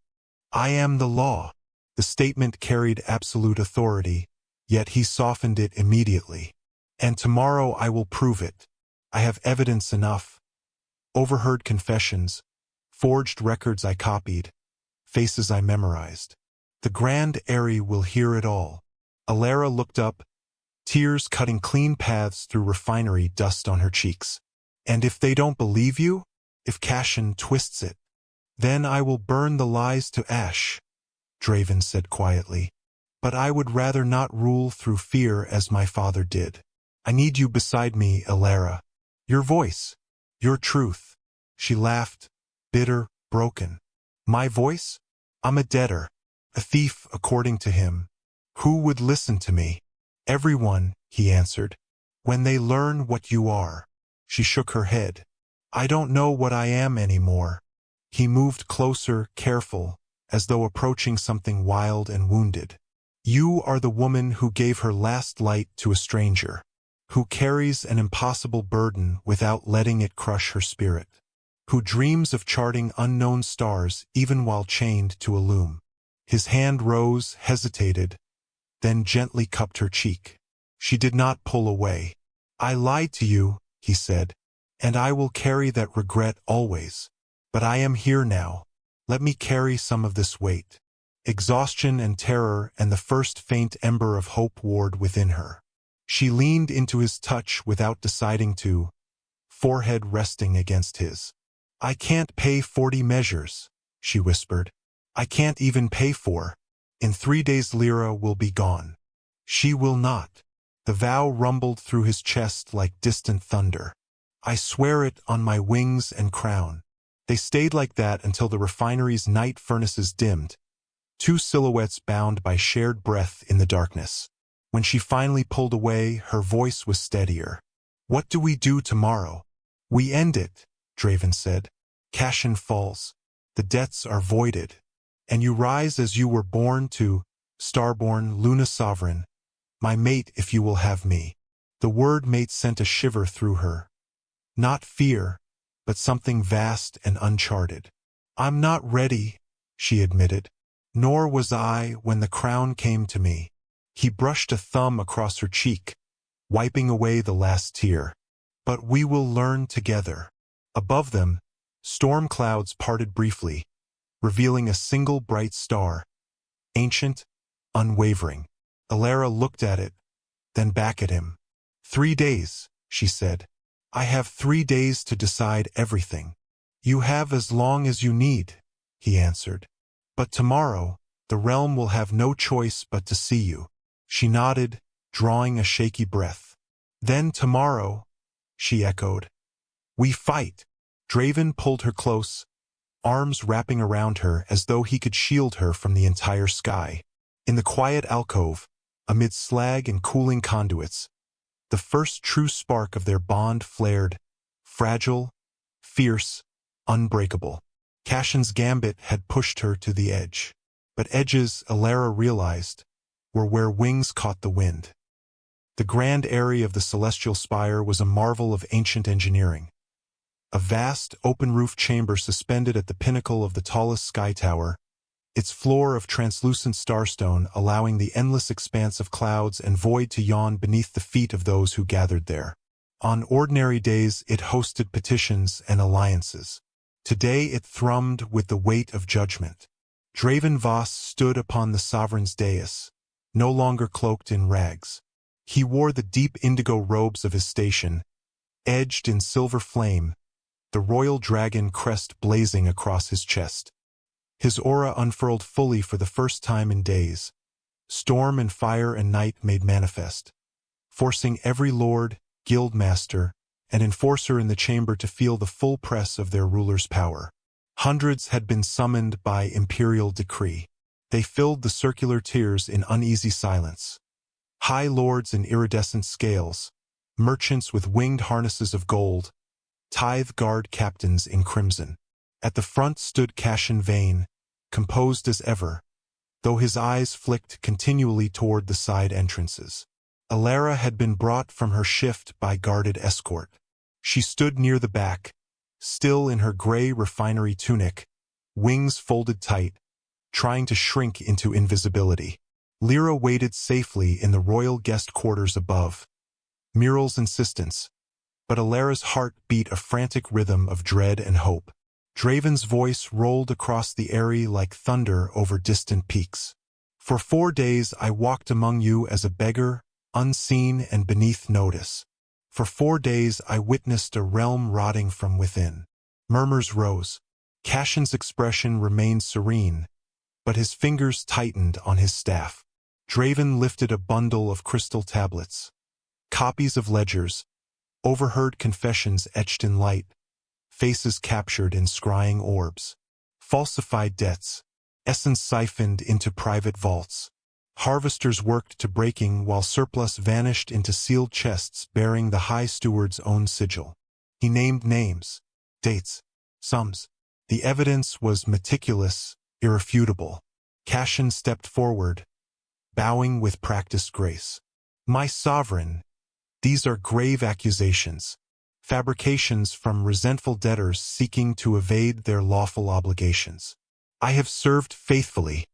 I am the law." The statement carried absolute authority, yet he softened it immediately. "And tomorrow I will prove it. I have evidence enough." Overheard confessions, Forged records I copied, faces I memorized. The Grand Airy will hear it all. Alara looked up, tears cutting clean paths through refinery dust on her cheeks. And if they don't believe you, if Cashin twists it, then I will burn the lies to ash, Draven said quietly. But I would rather not rule through fear as my father did. I need you beside me, Alara. Your voice, your truth. She laughed, bitter, broken. My voice? I'm a debtor, a thief according to him. Who would listen to me? Everyone, he answered. When they learn what you are. She shook her head. I don't know what I am anymore. He moved closer, careful, as though approaching something wild and wounded. You are the woman who gave her last light to a stranger, who carries an impossible burden without letting it crush her spirit, who dreams of charting unknown stars even while chained to a loom. His hand rose, hesitated, then gently cupped her cheek. She did not pull away. I lied to you, he said, and I will carry that regret always. But I am here now. Let me carry some of this weight. Exhaustion and terror and the first faint ember of hope warred within her. She leaned into his touch without deciding to, forehead resting against his. I can't pay 40 measures, she whispered. I can't even pay for. In 3 days Lyra will be gone. She will not. The vow rumbled through his chest like distant thunder. I swear it on my wings and crown. They stayed like that until the refinery's night furnaces dimmed, two silhouettes bound by shared breath in the darkness. When she finally pulled away, her voice was steadier. What do we do tomorrow? We end it, Draven said. Cashin falls. The debts are voided. And you rise as you were born to, starborn, Luna Sovereign, my mate if you will have me. The word mate sent a shiver through her. Not fear, but something vast and uncharted. I'm not ready, she admitted. Nor was I when the crown came to me. He brushed a thumb across her cheek, wiping away the last tear. But we will learn together. Above them, storm clouds parted briefly, revealing a single bright star, ancient, unwavering. Alara looked at it, then back at him. 3 days, she said. I have 3 days to decide everything. You have as long as you need, he answered. But tomorrow, the realm will have no choice but to see you. She nodded, drawing a shaky breath. Then tomorrow, she echoed. We fight. Draven pulled her close, arms wrapping around her as though he could shield her from the entire sky. In the quiet alcove, amid slag and cooling conduits, the first true spark of their bond flared, fragile, fierce, unbreakable. Cashin's gambit had pushed her to the edge. But edges, Alara realized, were where wings caught the wind. The grand area of the celestial spire was a marvel of ancient engineering. A vast, open-roof chamber suspended at the pinnacle of the tallest sky tower, its floor of translucent starstone allowing the endless expanse of clouds and void to yawn beneath the feet of those who gathered there. On ordinary days it hosted petitions and alliances. Today it thrummed with the weight of judgment. Draven Voss stood upon the sovereign's dais, no longer cloaked in rags. He wore the deep indigo robes of his station, edged in silver flame, the royal dragon crest blazing across his chest. His aura unfurled fully for the first time in days, storm and fire and night made manifest, forcing every lord, guildmaster, and enforcer in the chamber to feel the full press of their ruler's power. Hundreds had been summoned by imperial decree. They filled the circular tiers in uneasy silence. High lords in iridescent scales, merchants with winged harnesses of gold, tithe guard captains in crimson. At the front stood Cashin Vane, composed as ever, though his eyes flicked continually toward the side entrances. Alara had been brought from her shift by guarded escort. She stood near the back, still in her gray refinery tunic, wings folded tight, trying to shrink into invisibility. Lyra waited safely in the royal guest quarters above. Muriel's insistence, but Alara's heart beat a frantic rhythm of dread and hope. Draven's voice rolled across the eyrie like thunder over distant peaks. For 4 days I walked among you as a beggar, unseen and beneath notice. For 4 days I witnessed a realm rotting from within. Murmurs rose. Cashin's expression remained serene, but his fingers tightened on his staff. Draven lifted a bundle of crystal tablets. Copies of ledgers, overheard confessions etched in light, faces captured in scrying orbs. Falsified debts, essence siphoned into private vaults. Harvesters worked to breaking while surplus vanished into sealed chests bearing the High Steward's own sigil. He named names, dates, sums. The evidence was meticulous, irrefutable. Cashin stepped forward, bowing with practiced grace. My sovereign, these are grave accusations, fabrications from resentful debtors seeking to evade their lawful obligations. I have served faithfully.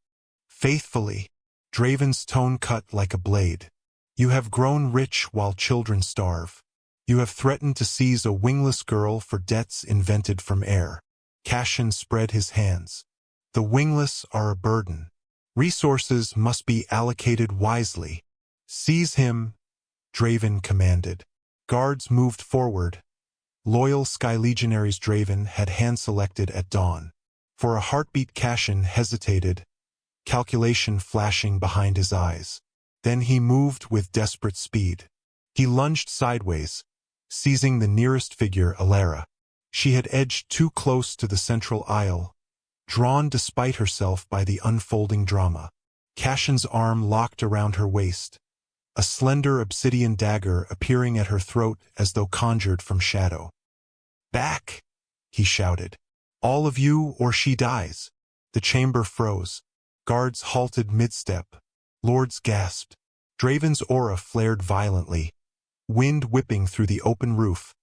Faithfully. Draven's tone cut like a blade. You have grown rich while children starve. You have threatened to seize a wingless girl for debts invented from air. Cashin spread his hands. The wingless are a burden. Resources must be allocated wisely. Seize him, Draven commanded. Guards moved forward. Loyal Sky Legionaries Draven had hand-selected at dawn. For a heartbeat Cashin hesitated, calculation flashing behind his eyes. Then he moved with desperate speed. He lunged sideways, seizing the nearest figure, Alara. She had edged too close to the central aisle, drawn despite herself by the unfolding drama. Cashin's arm locked around her waist, a slender obsidian dagger appearing at her throat as though conjured from shadow. Back! He shouted. All of you or she dies. The chamber froze. Guards halted mid-step. Lords gasped. Draven's aura flared violently, wind whipping through the open roof,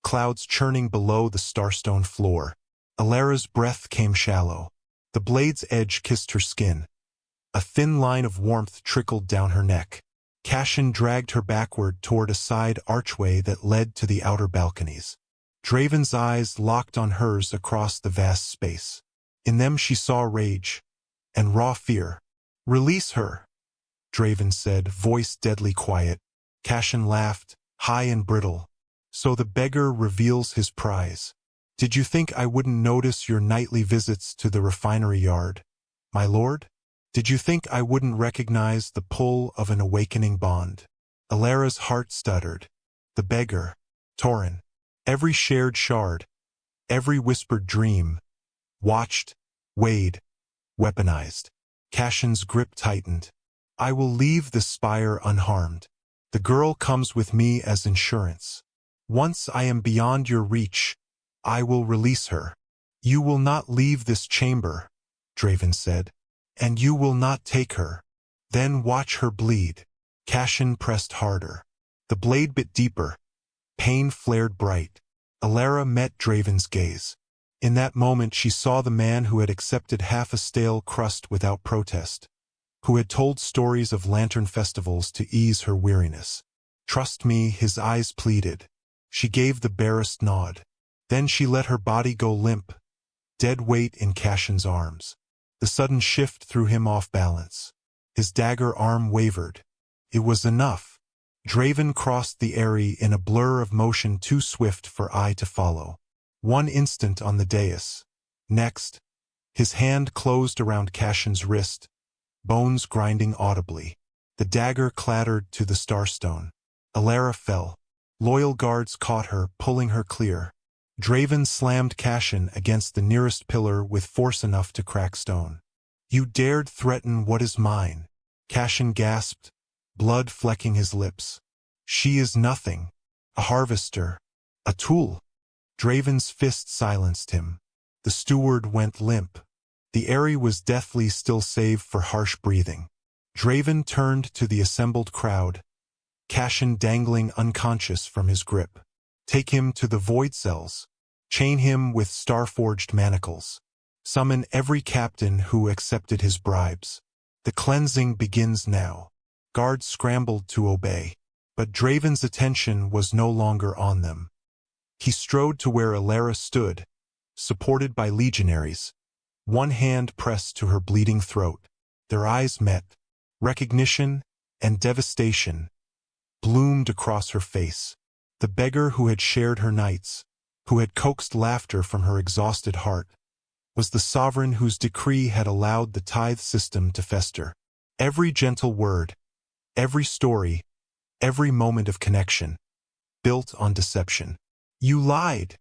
clouds churning below the starstone floor. Alara's breath came shallow. The blade's edge kissed her skin. A thin line of warmth trickled down her neck. Cashin dragged her backward toward a side archway that led to the outer balconies. Draven's eyes locked on hers across the vast space. In them she saw rage and raw fear. Release her, Draven said, voice deadly quiet. Cashin laughed, high and brittle. So the beggar reveals his prize. Did you think I wouldn't notice your nightly visits to the refinery yard, my lord? Did you think I wouldn't recognize the pull of an awakening bond? Alara's heart stuttered. The beggar, Torin. Every shared shard, every whispered dream, watched, weighed, weaponized. Cashin's grip tightened. I will leave the spire unharmed. The girl comes with me as insurance. Once I am beyond your reach, I will release her. You will not leave this chamber, Draven said. And you will not take her. Then watch her bleed. Cashin pressed harder. The blade bit deeper. Pain flared bright. Alara met Draven's gaze. In that moment she saw the man who had accepted half a stale crust without protest, who had told stories of lantern festivals to ease her weariness. Trust me, his eyes pleaded. She gave the barest nod. Then she let her body go limp, dead weight in Cashin's arms. The sudden shift threw him off balance. His dagger arm wavered. It was enough. Draven crossed the eyrie in a blur of motion too swift for eye to follow. One instant on the dais. Next, his hand closed around Cashin's wrist, bones grinding audibly. The dagger clattered to the starstone. Alara fell. Loyal guards caught her, pulling her clear. Draven slammed Cashin against the nearest pillar with force enough to crack stone. You dared threaten what is mine. Cashin gasped, blood flecking his lips. She is nothing. A harvester. A tool. Draven's fist silenced him. The steward went limp. The eyrie was deathly still save for harsh breathing. Draven turned to the assembled crowd, Cashin dangling unconscious from his grip. Take him to the void cells. Chain him with star-forged manacles. Summon every captain who accepted his bribes. The cleansing begins now. Guards scrambled to obey. But Draven's attention was no longer on them. He strode to where Alara stood, supported by legionaries, one hand pressed to her bleeding throat. Their eyes met. Recognition and devastation bloomed across her face. The beggar who had shared her nights, who had coaxed laughter from her exhausted heart, was the sovereign whose decree had allowed the tithe system to fester. Every gentle word, every story, every moment of connection, built on deception. "You lied,"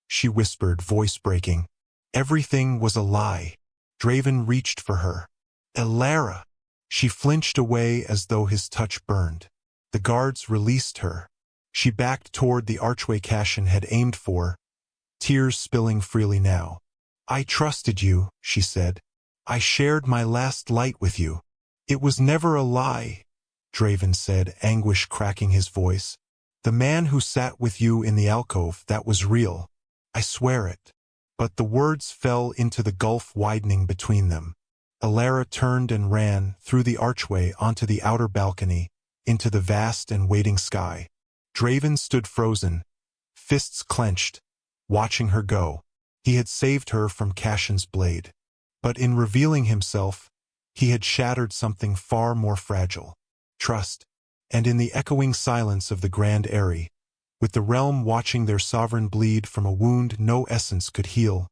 she whispered, voice breaking. Everything was a lie. Draven reached for her. "Elara!" She flinched away as though his touch burned. The guards released her. She backed toward the archway Cassian had aimed for, tears spilling freely now. "I trusted you," she said. "I shared my last light with you." "It was never a lie," Draven said, anguish cracking his voice. "The man who sat with you in the alcove, that was real. I swear it." But the words fell into the gulf widening between them. Elara turned and ran through the archway onto the outer balcony, into the vast and waiting sky. Draven stood frozen, fists clenched, watching her go. He had saved her from Cassian's blade. But in revealing himself, he had shattered something far more fragile: trust. And in the echoing silence of the Grand Eyrie, with the realm watching their sovereign bleed from a wound no essence could heal,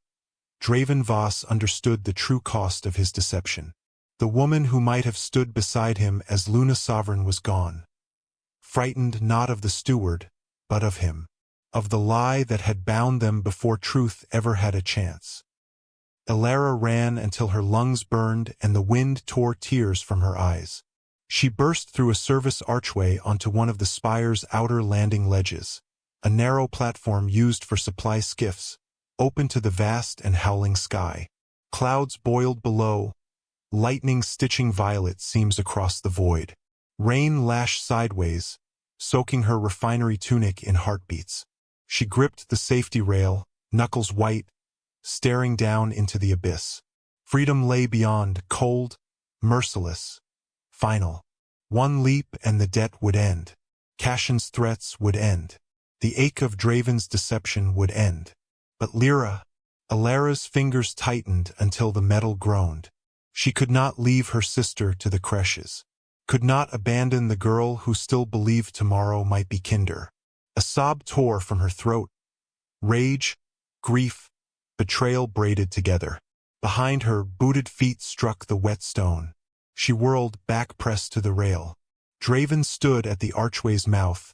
Draven Voss understood the true cost of his deception. The woman who might have stood beside him as Luna Sovereign was gone. Frightened not of the steward, but of him. Of the lie that had bound them before truth ever had a chance. Elara ran until her lungs burned and the wind tore tears from her eyes. She burst through a service archway onto one of the spire's outer landing ledges, a narrow platform used for supply skiffs, open to the vast and howling sky. Clouds boiled below, lightning stitching violet seams across the void. Rain lashed sideways, soaking her refinery tunic in heartbeats. She gripped the safety rail, knuckles white, staring down into the abyss. Freedom lay beyond, cold, merciless, final. One leap and the debt would end. Cassian's threats would end. The ache of Draven's deception would end. But Elara's fingers tightened until the metal groaned. She could not leave her sister to the creches. Could not abandon the girl who still believed tomorrow might be kinder. A sob tore from her throat. Rage, grief, betrayal braided together. Behind her, booted feet struck the wet stone. She whirled, back pressed to the rail. Draven stood at the archway's mouth,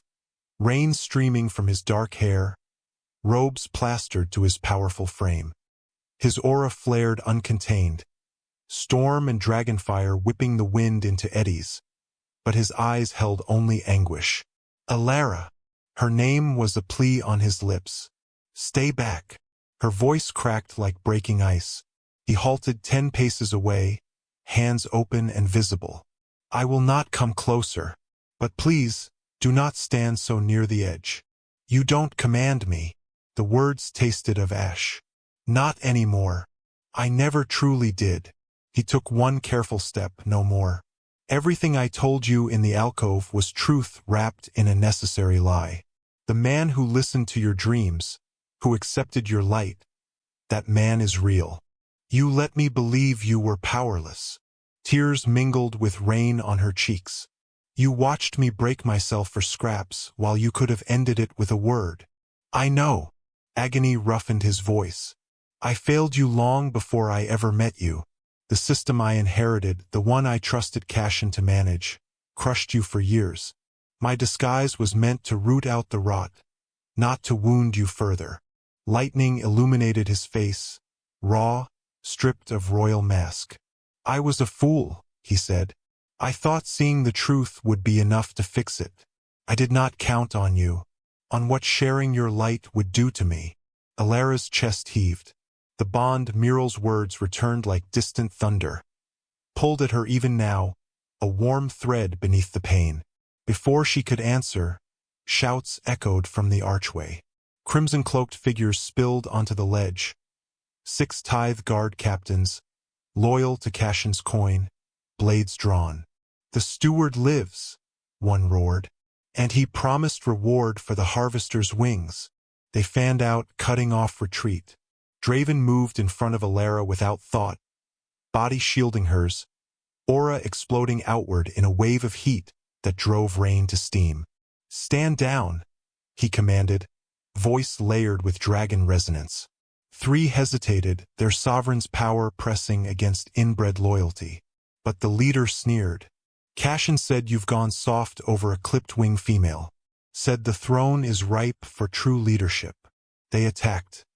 rain streaming from his dark hair, robes plastered to his powerful frame. His aura flared uncontained, storm and dragonfire whipping the wind into eddies. But his eyes held only anguish. Elara! Her name was a plea on his lips. "Stay back." Her voice cracked like breaking ice. He halted 10 paces away, hands open and visible. "I will not come closer. But please, do not stand so near the edge. You don't command me." The words tasted of ash. "Not anymore. I never truly did." He took one careful step, no more. "Everything I told you in the alcove was truth wrapped in a necessary lie. The man who listened to your dreams, who accepted your light, that man is real. You let me believe you were powerless." Tears mingled with rain on her cheeks. "You watched me break myself for scraps while you could have ended it with a word." "I know." Agony roughened his voice. "I failed you long before I ever met you. The system I inherited, the one I trusted Cassian to manage, crushed you for years. My disguise was meant to root out the rot, not to wound you further." Lightning illuminated his face, raw, stripped of royal mask. "I was a fool," he said. "I thought seeing the truth would be enough to fix it. I did not count on you, on what sharing your light would do to me." Elara's chest heaved. The bond Muriel's words returned like distant thunder, pulled at her even now, a warm thread beneath the pain. Before she could answer, shouts echoed from the archway. Crimson-cloaked figures spilled onto the ledge. 6 tithe guard captains, loyal to Cassian's coin, blades drawn. "The steward lives," one roared, "and he promised reward for the harvester's wings." They fanned out, cutting off retreat. Draven moved in front of Alara without thought, body shielding hers, aura exploding outward in a wave of heat that drove rain to steam. "Stand down," he commanded, voice layered with dragon resonance. Three hesitated, their sovereign's power pressing against inbred loyalty. But the leader sneered. "Cashin said you've gone soft over a clipped-wing female. Said the throne is ripe for true leadership." They attacked.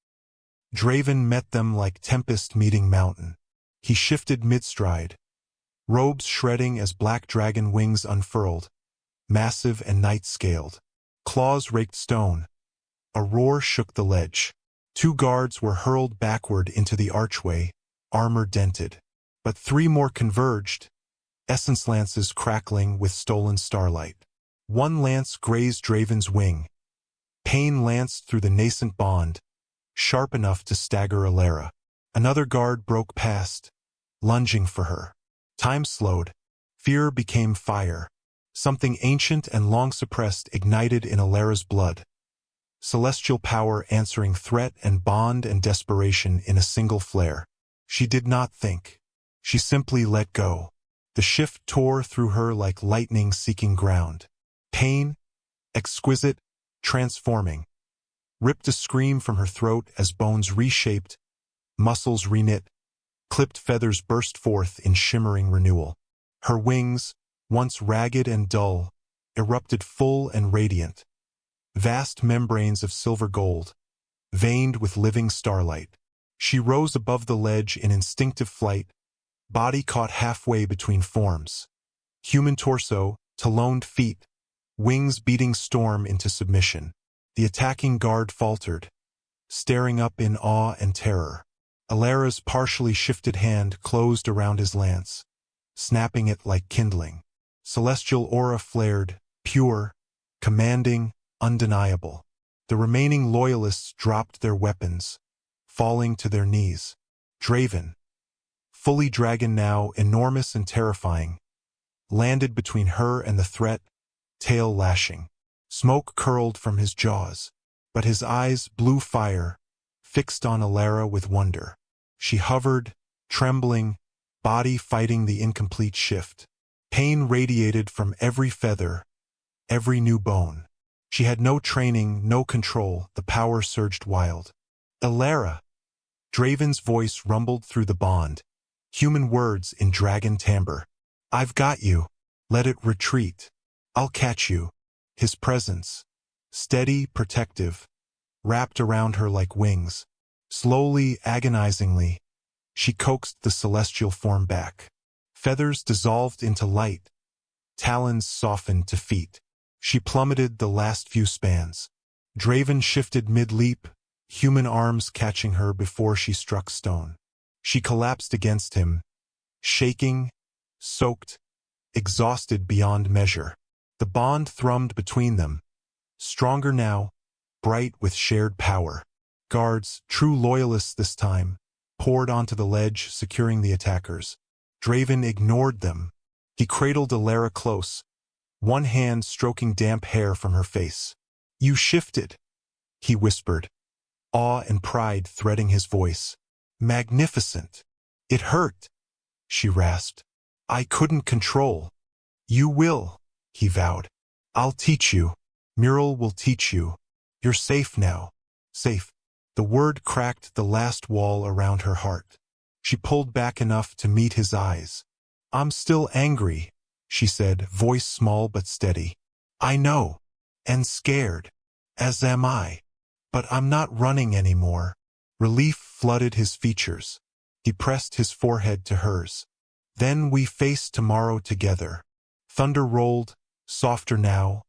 Draven met them like tempest meeting mountain. He shifted mid-stride, robes shredding as black dragon wings unfurled, massive and night-scaled. Claws raked stone. A roar shook the ledge. Two guards were hurled backward into the archway, armor dented. But three more converged, essence lances crackling with stolen starlight. One lance grazed Draven's wing. Pain lanced through the nascent bond, sharp enough to stagger Alara. Another guard broke past, lunging for her. Time slowed. Fear became fire. Something ancient and long suppressed ignited in Alara's blood. Celestial power answering threat and bond and desperation in a single flare. She did not think. She simply let go. The shift tore through her like lightning seeking ground. Pain, exquisite, transforming, ripped a scream from her throat as bones reshaped, muscles reknit, clipped feathers burst forth in shimmering renewal. Her wings, once ragged and dull, erupted full and radiant. Vast membranes of silver gold, veined with living starlight. She rose above the ledge in instinctive flight, body caught halfway between forms. Human torso, taloned feet, wings beating storm into submission. The attacking guard faltered, staring up in awe and terror. Alara's partially shifted hand closed around his lance, snapping it like kindling. Celestial aura flared, pure, commanding, undeniable. The remaining loyalists dropped their weapons, falling to their knees. Draven, fully dragon now, enormous and terrifying, landed between her and the threat, tail lashing. Smoke curled from his jaws, but his eyes, blue fire, fixed on Alara with wonder. She hovered, trembling, body fighting the incomplete shift. Pain radiated from every feather, every new bone. She had no training, no control, the power surged wild. "Alara!" Draven's voice rumbled through the bond, human words in dragon timbre. "I've got you. Let it retreat. I'll catch you." His presence, steady, protective, wrapped around her like wings. Slowly, agonizingly, she coaxed the celestial form back. Feathers dissolved into light, talons softened to feet. She plummeted the last few spans. Draven shifted mid-leap, human arms catching her before she struck stone. She collapsed against him, shaking, soaked, exhausted beyond measure. The bond thrummed between them, stronger now, bright with shared power. Guards, true loyalists this time, poured onto the ledge, securing the attackers. Draven ignored them. He cradled Alara close, one hand stroking damp hair from her face. "You shifted," he whispered, awe and pride threading his voice. "Magnificent." "It hurt," she rasped. "I couldn't control." "You will," he vowed. "I'll teach you. Mural will teach you. You're safe now." Safe. The word cracked the last wall around her heart. She pulled back enough to meet his eyes. "I'm still angry," she said, voice small but steady. "I know. And scared. As am I. But I'm not running anymore." Relief flooded his features. He pressed his forehead to hers. "Then we face tomorrow together." Thunder rolled, softer now,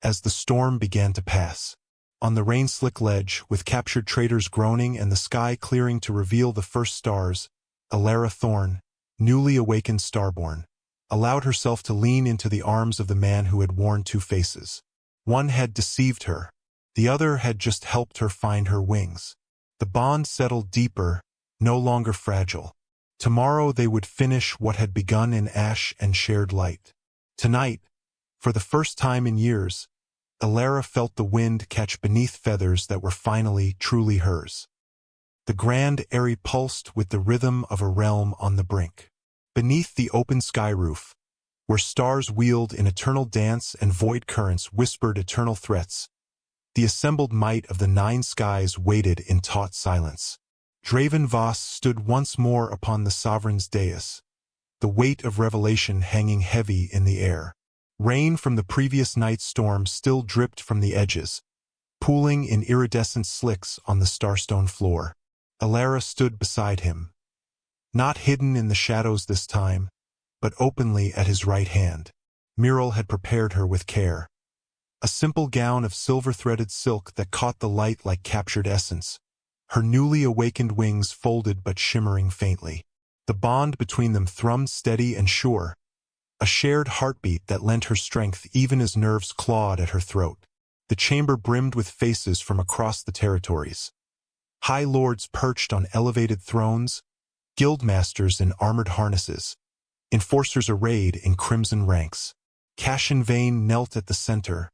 as the storm began to pass. On the rain-slick ledge, with captured traitors groaning and the sky clearing to reveal the first stars, Alara Thorn, newly awakened starborn, allowed herself to lean into the arms of the man who had worn two faces. One had deceived her. The other had just helped her find her wings. The bond settled deeper, no longer fragile. Tomorrow they would finish what had begun in ash and shared light. Tonight, for the first time in years, Alara felt the wind catch beneath feathers that were finally truly hers. The grand airy pulsed with the rhythm of a realm on the brink. Beneath the open sky roof, where stars wheeled in eternal dance and void currents whispered eternal threats, the assembled might of the nine skies waited in taut silence. Draven Voss stood once more upon the sovereign's dais, the weight of revelation hanging heavy in the air. Rain from the previous night's storm still dripped from the edges, pooling in iridescent slicks on the starstone floor. Alara stood beside him, not hidden in the shadows this time, but openly at his right hand. Myrrel had prepared her with care. A simple gown of silver-threaded silk that caught the light like captured essence, her newly awakened wings folded but shimmering faintly. The bond between them thrummed steady and sure, a shared heartbeat that lent her strength even as nerves clawed at her throat. The chamber brimmed with faces from across the territories. High lords perched on elevated thrones, guildmasters in armored harnesses, enforcers arrayed in crimson ranks. Cashin Vane knelt at the center,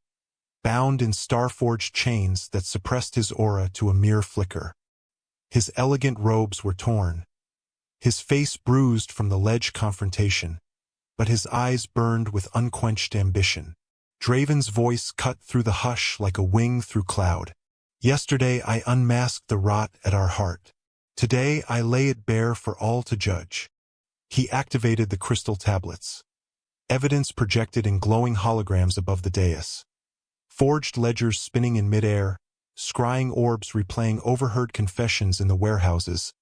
bound in star-forged chains that suppressed his aura to a mere flicker. His elegant robes were torn, his face bruised from the ledge confrontation, but his eyes burned with unquenched ambition. Draven's voice cut through the hush like a wing through cloud. Yesterday I unmasked the rot at our heart. Today I lay it bare for all to judge. He activated the crystal tablets. Evidence projected in glowing holograms above the dais. Forged ledgers spinning in midair, scrying orbs replaying overheard confessions in the warehouses,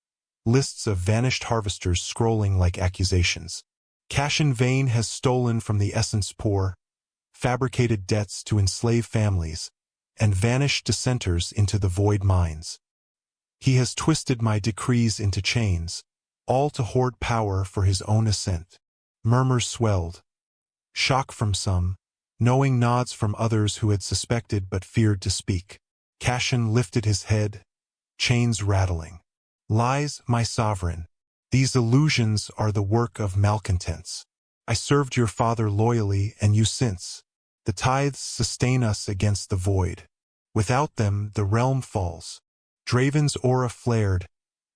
lists of vanished harvesters scrolling like accusations. Cashin Vane has stolen from the essence poor, fabricated debts to enslave families, and vanished dissenters into the void mines. He has twisted my decrees into chains, all to hoard power for his own ascent. Murmurs swelled. Shock from some, knowing nods from others who had suspected but feared to speak. Cashin lifted his head, chains rattling. Lies, my sovereign. These illusions are the work of malcontents. I served your father loyally and you since. The tithes sustain us against the void. Without them, the realm falls. Draven's aura flared,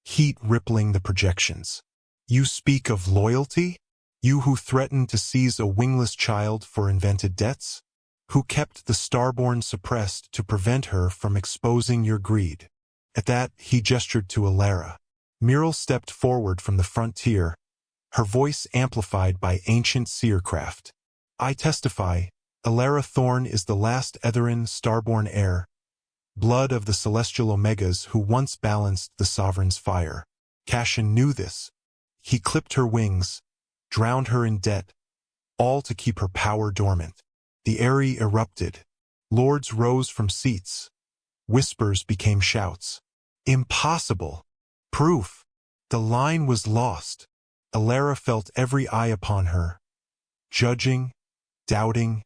heat rippling the projections. You speak of loyalty? You who threatened to seize a wingless child for invented debts? Who kept the starborn suppressed to prevent her from exposing your greed? At that, he gestured to Alara. Myrrel stepped forward from the frontier, her voice amplified by ancient seercraft. I testify, Alara Thorn is the last Etherin starborn heir, blood of the celestial Omegas who once balanced the sovereign's fire. Cashin knew this. He clipped her wings, drowned her in debt, all to keep her power dormant. The Eyrie erupted. Lords rose from seats. Whispers became shouts. Impossible! Proof! The line was lost. Alara felt every eye upon her, judging, doubting,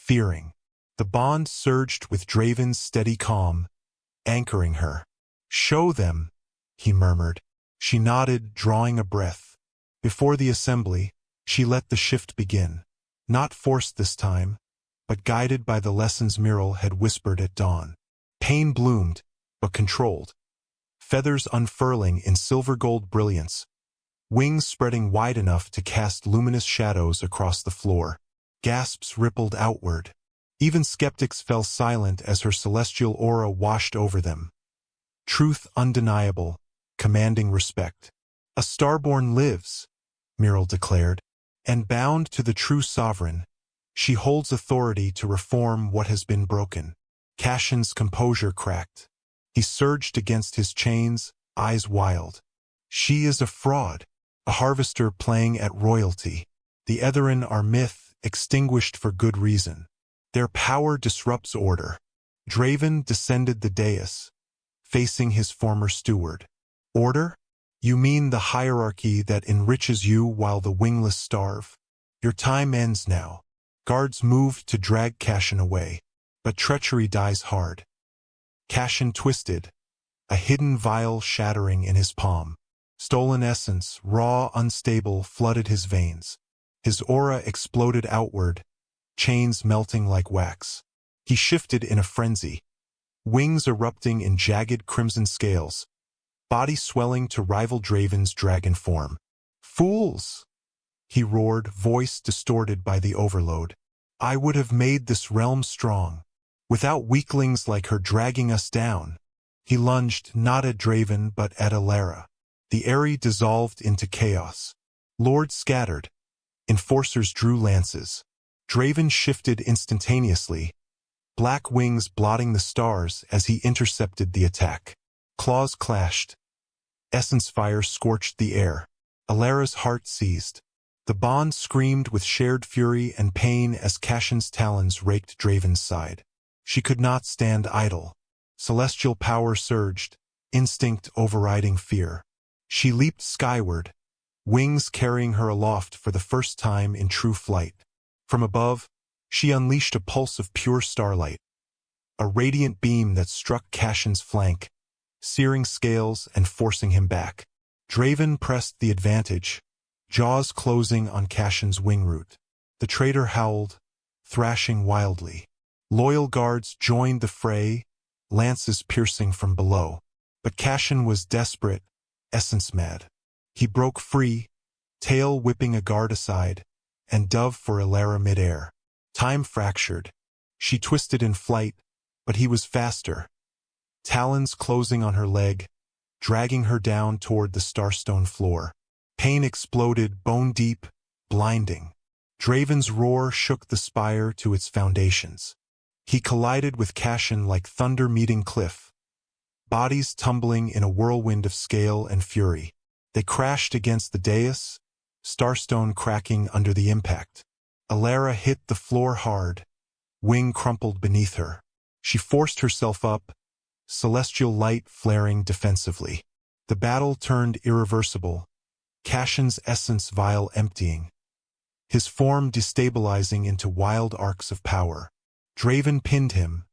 fearing. The bond surged with Draven's steady calm, anchoring her. Show them, he murmured. She nodded, drawing a breath. Before the assembly, she let the shift begin. Not forced this time, but guided by the lessons Myrrel had whispered at dawn. Pain bloomed, but controlled. Feathers unfurling in silver-gold brilliance, wings spreading wide enough to cast luminous shadows across the floor. Gasps rippled outward. Even skeptics fell silent as her celestial aura washed over them. Truth undeniable, commanding respect. A starborn lives, Myrrel declared, and bound to the true sovereign, she holds authority to reform what has been broken. Cashin's composure cracked. He surged against his chains, eyes wild. She is a fraud, a harvester playing at royalty. The Etherin are myth, extinguished for good reason. Their power disrupts order. Draven descended the dais, facing his former steward. Order? You mean the hierarchy that enriches you while the wingless starve? Your time ends now. Guards moved to drag Cashin away, but treachery dies hard. Cashin twisted, a hidden vial shattering in his palm. Stolen essence, raw, unstable, flooded his veins. His aura exploded outward, chains melting like wax. He shifted in a frenzy, wings erupting in jagged crimson scales, body swelling to rival Draven's dragon form. "Fools!" he roared, voice distorted by the overload. "I would have made this realm strong, without weaklings like her dragging us down." He lunged not at Draven but at Alara. The area dissolved into chaos. Lords scattered. Enforcers drew lances. Draven shifted instantaneously, black wings blotting the stars as he intercepted the attack. Claws clashed. Essence fire scorched the air. Alara's heart seized. The bond screamed with shared fury and pain as Cashin's talons raked Draven's side. She could not stand idle. Celestial power surged, instinct overriding fear. She leaped skyward, wings carrying her aloft for the first time in true flight. From above, she unleashed a pulse of pure starlight, a radiant beam that struck Cashin's flank, searing scales and forcing him back. Draven pressed the advantage, jaws closing on Cashin's wing root. The traitor howled, thrashing wildly. Loyal guards joined the fray, lances piercing from below. But Cashin was desperate, essence mad. He broke free, tail whipping a guard aside, and dove for Alara midair. Time fractured. She twisted in flight, but he was faster. Talons closing on her leg, dragging her down toward the starstone floor. Pain exploded, bone-deep, blinding. Draven's roar shook the spire to its foundations. He collided with Cashin like thunder meeting cliff, bodies tumbling in a whirlwind of scale and fury. They crashed against the dais, starstone cracking under the impact. Alara hit the floor hard, wing crumpled beneath her. She forced herself up, celestial light flaring defensively. The battle turned irreversible, Cashin's essence vial emptying, his form destabilizing into wild arcs of power. Draven pinned him,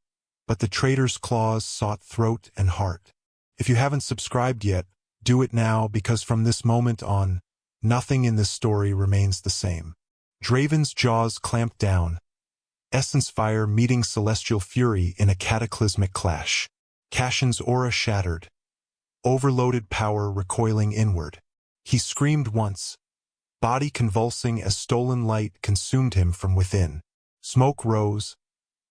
but the traitor's claws sought throat and heart. If you haven't subscribed yet, do it now, because from this moment on, nothing in this story remains the same. Draven's jaws clamped down, essence fire meeting celestial fury in a cataclysmic clash. Cashin's aura shattered, overloaded power recoiling inward. He screamed once, body convulsing as stolen light consumed him from within. Smoke rose,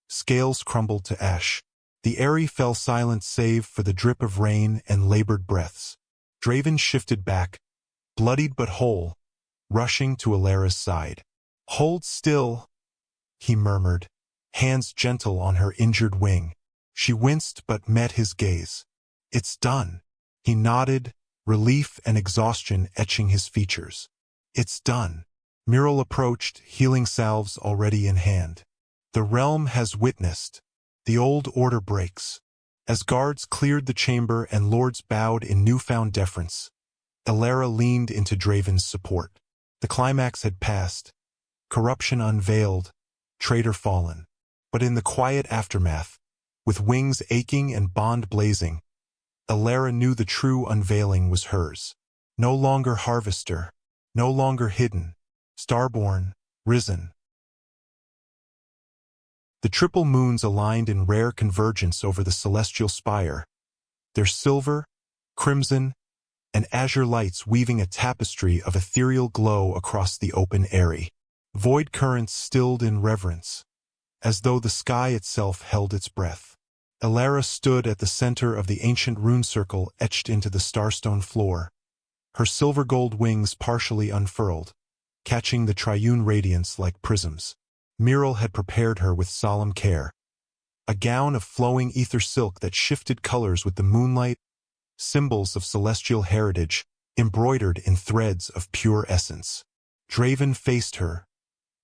scales crumbled to ash. The area fell silent save for the drip of rain and labored breaths. Draven shifted back, bloodied but whole, rushing to Alara's side. "Hold still," he murmured, hands gentle on her injured wing. She winced but met his gaze. "It's done." He nodded, relief and exhaustion etching his features. "It's done." Muriel approached, healing salves already in hand. "The realm has witnessed. The old order breaks." As guards cleared the chamber and lords bowed in newfound deference, Alara leaned into Draven's support. The climax had passed, corruption unveiled, traitor fallen. But in the quiet aftermath, with wings aching and bond blazing, Alara knew the true unveiling was hers. No longer harvester, no longer hidden, starborn, risen. The triple moons aligned in rare convergence over the celestial spire, their silver, crimson, and azure lights weaving a tapestry of ethereal glow across the open area. Void currents stilled in reverence, as though the sky itself held its breath. Alara stood at the center of the ancient rune circle etched into the starstone floor, her silver-gold wings partially unfurled, catching the triune radiance like prisms. Muriel had prepared her with solemn care. A gown of flowing ether silk that shifted colors with the moonlight, symbols of celestial heritage, embroidered in threads of pure essence. Draven faced her,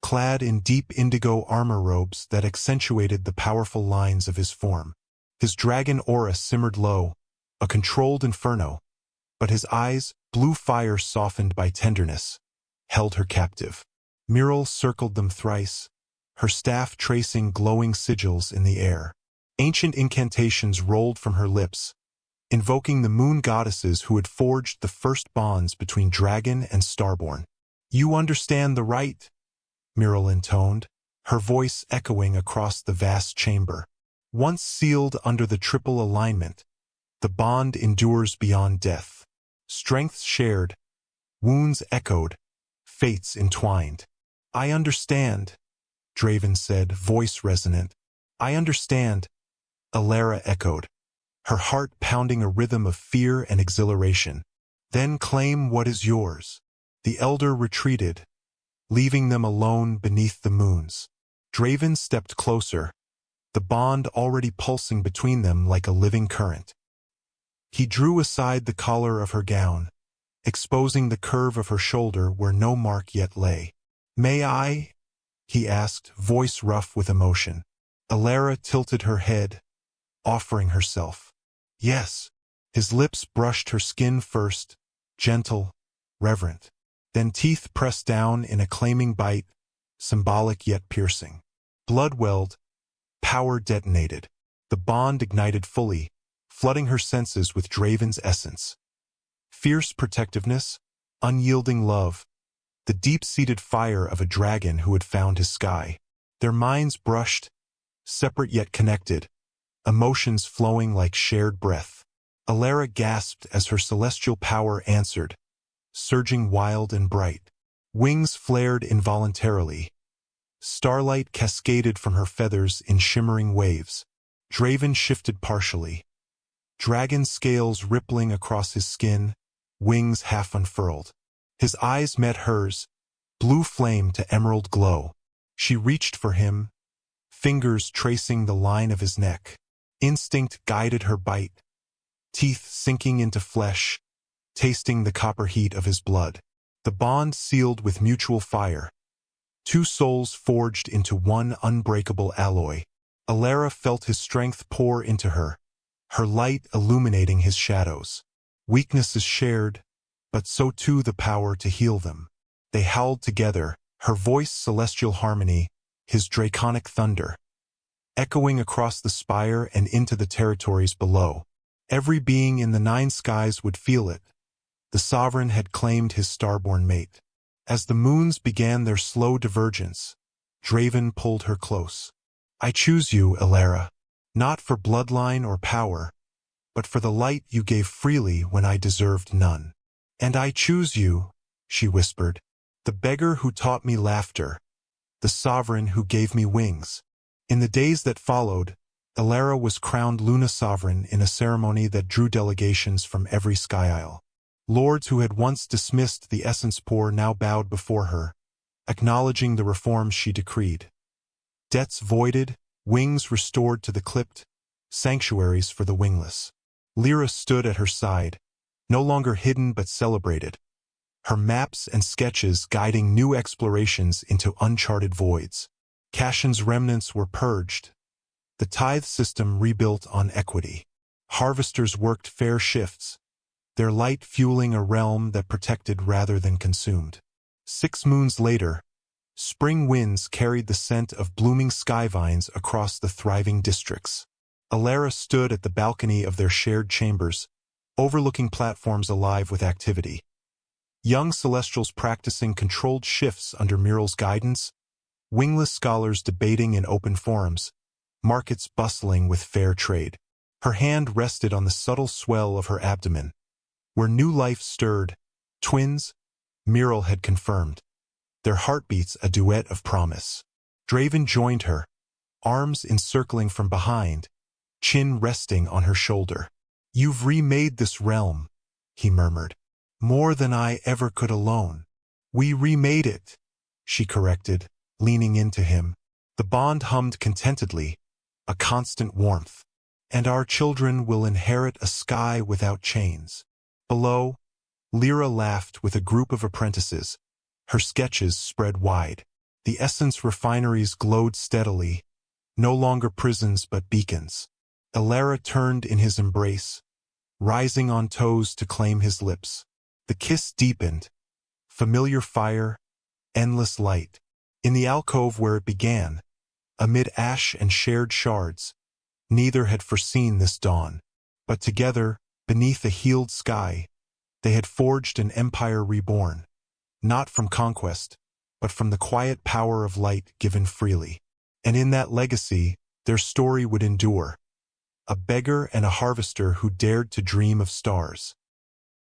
clad in deep indigo armor robes that accentuated the powerful lines of his form. His dragon aura simmered low, a controlled inferno, but his eyes, blue fire softened by tenderness, held her captive. Muriel circled them thrice, her staff tracing glowing sigils in the air. Ancient incantations rolled from her lips, invoking the moon goddesses who had forged the first bonds between dragon and starborn. "You understand the right," Muriel intoned, her voice echoing across the vast chamber. "Once sealed under the triple alignment, The bond endures beyond death. Strengths shared, wounds echoed, fates entwined. I understand, Draven said, voice resonant. I understand, Alara echoed, her heart pounding a rhythm of fear and exhilaration. Then claim what is yours. The elder retreated, leaving them alone beneath the moons. Draven stepped closer, the bond already pulsing between them like a living current. He drew aside the collar of her gown, exposing the curve of her shoulder where no mark yet lay. May I? He asked, voice rough with emotion. Alara tilted her head, offering herself. Yes. His lips brushed her skin first, gentle, reverent. Then teeth pressed down in a claiming bite, symbolic yet piercing. Blood welled, power detonated. The bond ignited fully, flooding her senses with Draven's essence. Fierce protectiveness, unyielding love, the deep-seated fire of a dragon who had found his sky. Their minds brushed, separate yet connected, emotions flowing like shared breath. Alara gasped as her celestial power answered, surging wild and bright. Wings flared involuntarily. Starlight cascaded from her feathers in shimmering waves. Draven shifted partially. Dragon scales rippling across his skin, wings half unfurled. His eyes met hers, blue flame to emerald glow. She reached for him, fingers tracing the line of his neck. Instinct guided her bite, teeth sinking into flesh, tasting the copper heat of his blood. The bond sealed with mutual fire. Two souls forged into one unbreakable alloy. Alara felt his strength pour into her, her light illuminating his shadows. Weaknesses shared, but so too the power to heal them. They howled together, her voice celestial harmony, his draconic thunder, echoing across the spire and into the territories below. Every being in the nine skies would feel it. The sovereign had claimed his starborn mate. As the moons began their slow divergence, Draven pulled her close. I choose you, Alara, not for bloodline or power, but for the light you gave freely when I deserved none. And I choose you, she whispered, the beggar who taught me laughter, the sovereign who gave me wings. In the days that followed, Alara was crowned Luna Sovereign in a ceremony that drew delegations from every sky isle. Lords who had once dismissed the essence poor now bowed before her, acknowledging the reforms she decreed. Debts voided, wings restored to the clipped, sanctuaries for the wingless. Lyra stood at her side, no longer hidden but celebrated, her maps and sketches guiding new explorations into uncharted voids. Kashin's remnants were purged, the tithe system rebuilt on equity. Harvesters worked fair shifts, their light fueling a realm that protected rather than consumed. 6 moons later, spring winds carried the scent of blooming sky vines across the thriving districts. Alara stood at the balcony of their shared chambers, overlooking platforms alive with activity. Young celestials practicing controlled shifts under Mural's guidance, wingless scholars debating in open forums, markets bustling with fair trade. Her hand rested on the subtle swell of her abdomen, where new life stirred. Twins, Mural had confirmed, their heartbeats a duet of promise. Draven joined her, arms encircling from behind, chin resting on her shoulder. You've remade this realm, he murmured. More than I ever could alone. We remade it, she corrected, leaning into him. The bond hummed contentedly, a constant warmth. And our children will inherit a sky without chains. Below, Lyra laughed with a group of apprentices, her sketches spread wide. The essence refineries glowed steadily, no longer prisons but beacons. Alara turned in his embrace, rising on toes to claim his lips. The kiss deepened, familiar fire, endless light. In the alcove where it began, amid ash and shared shards, neither had foreseen this dawn. But together, beneath a healed sky, they had forged an empire reborn, not from conquest, but from the quiet power of light given freely. And in that legacy, their story would endure. a beggar and a harvester who dared to dream of stars.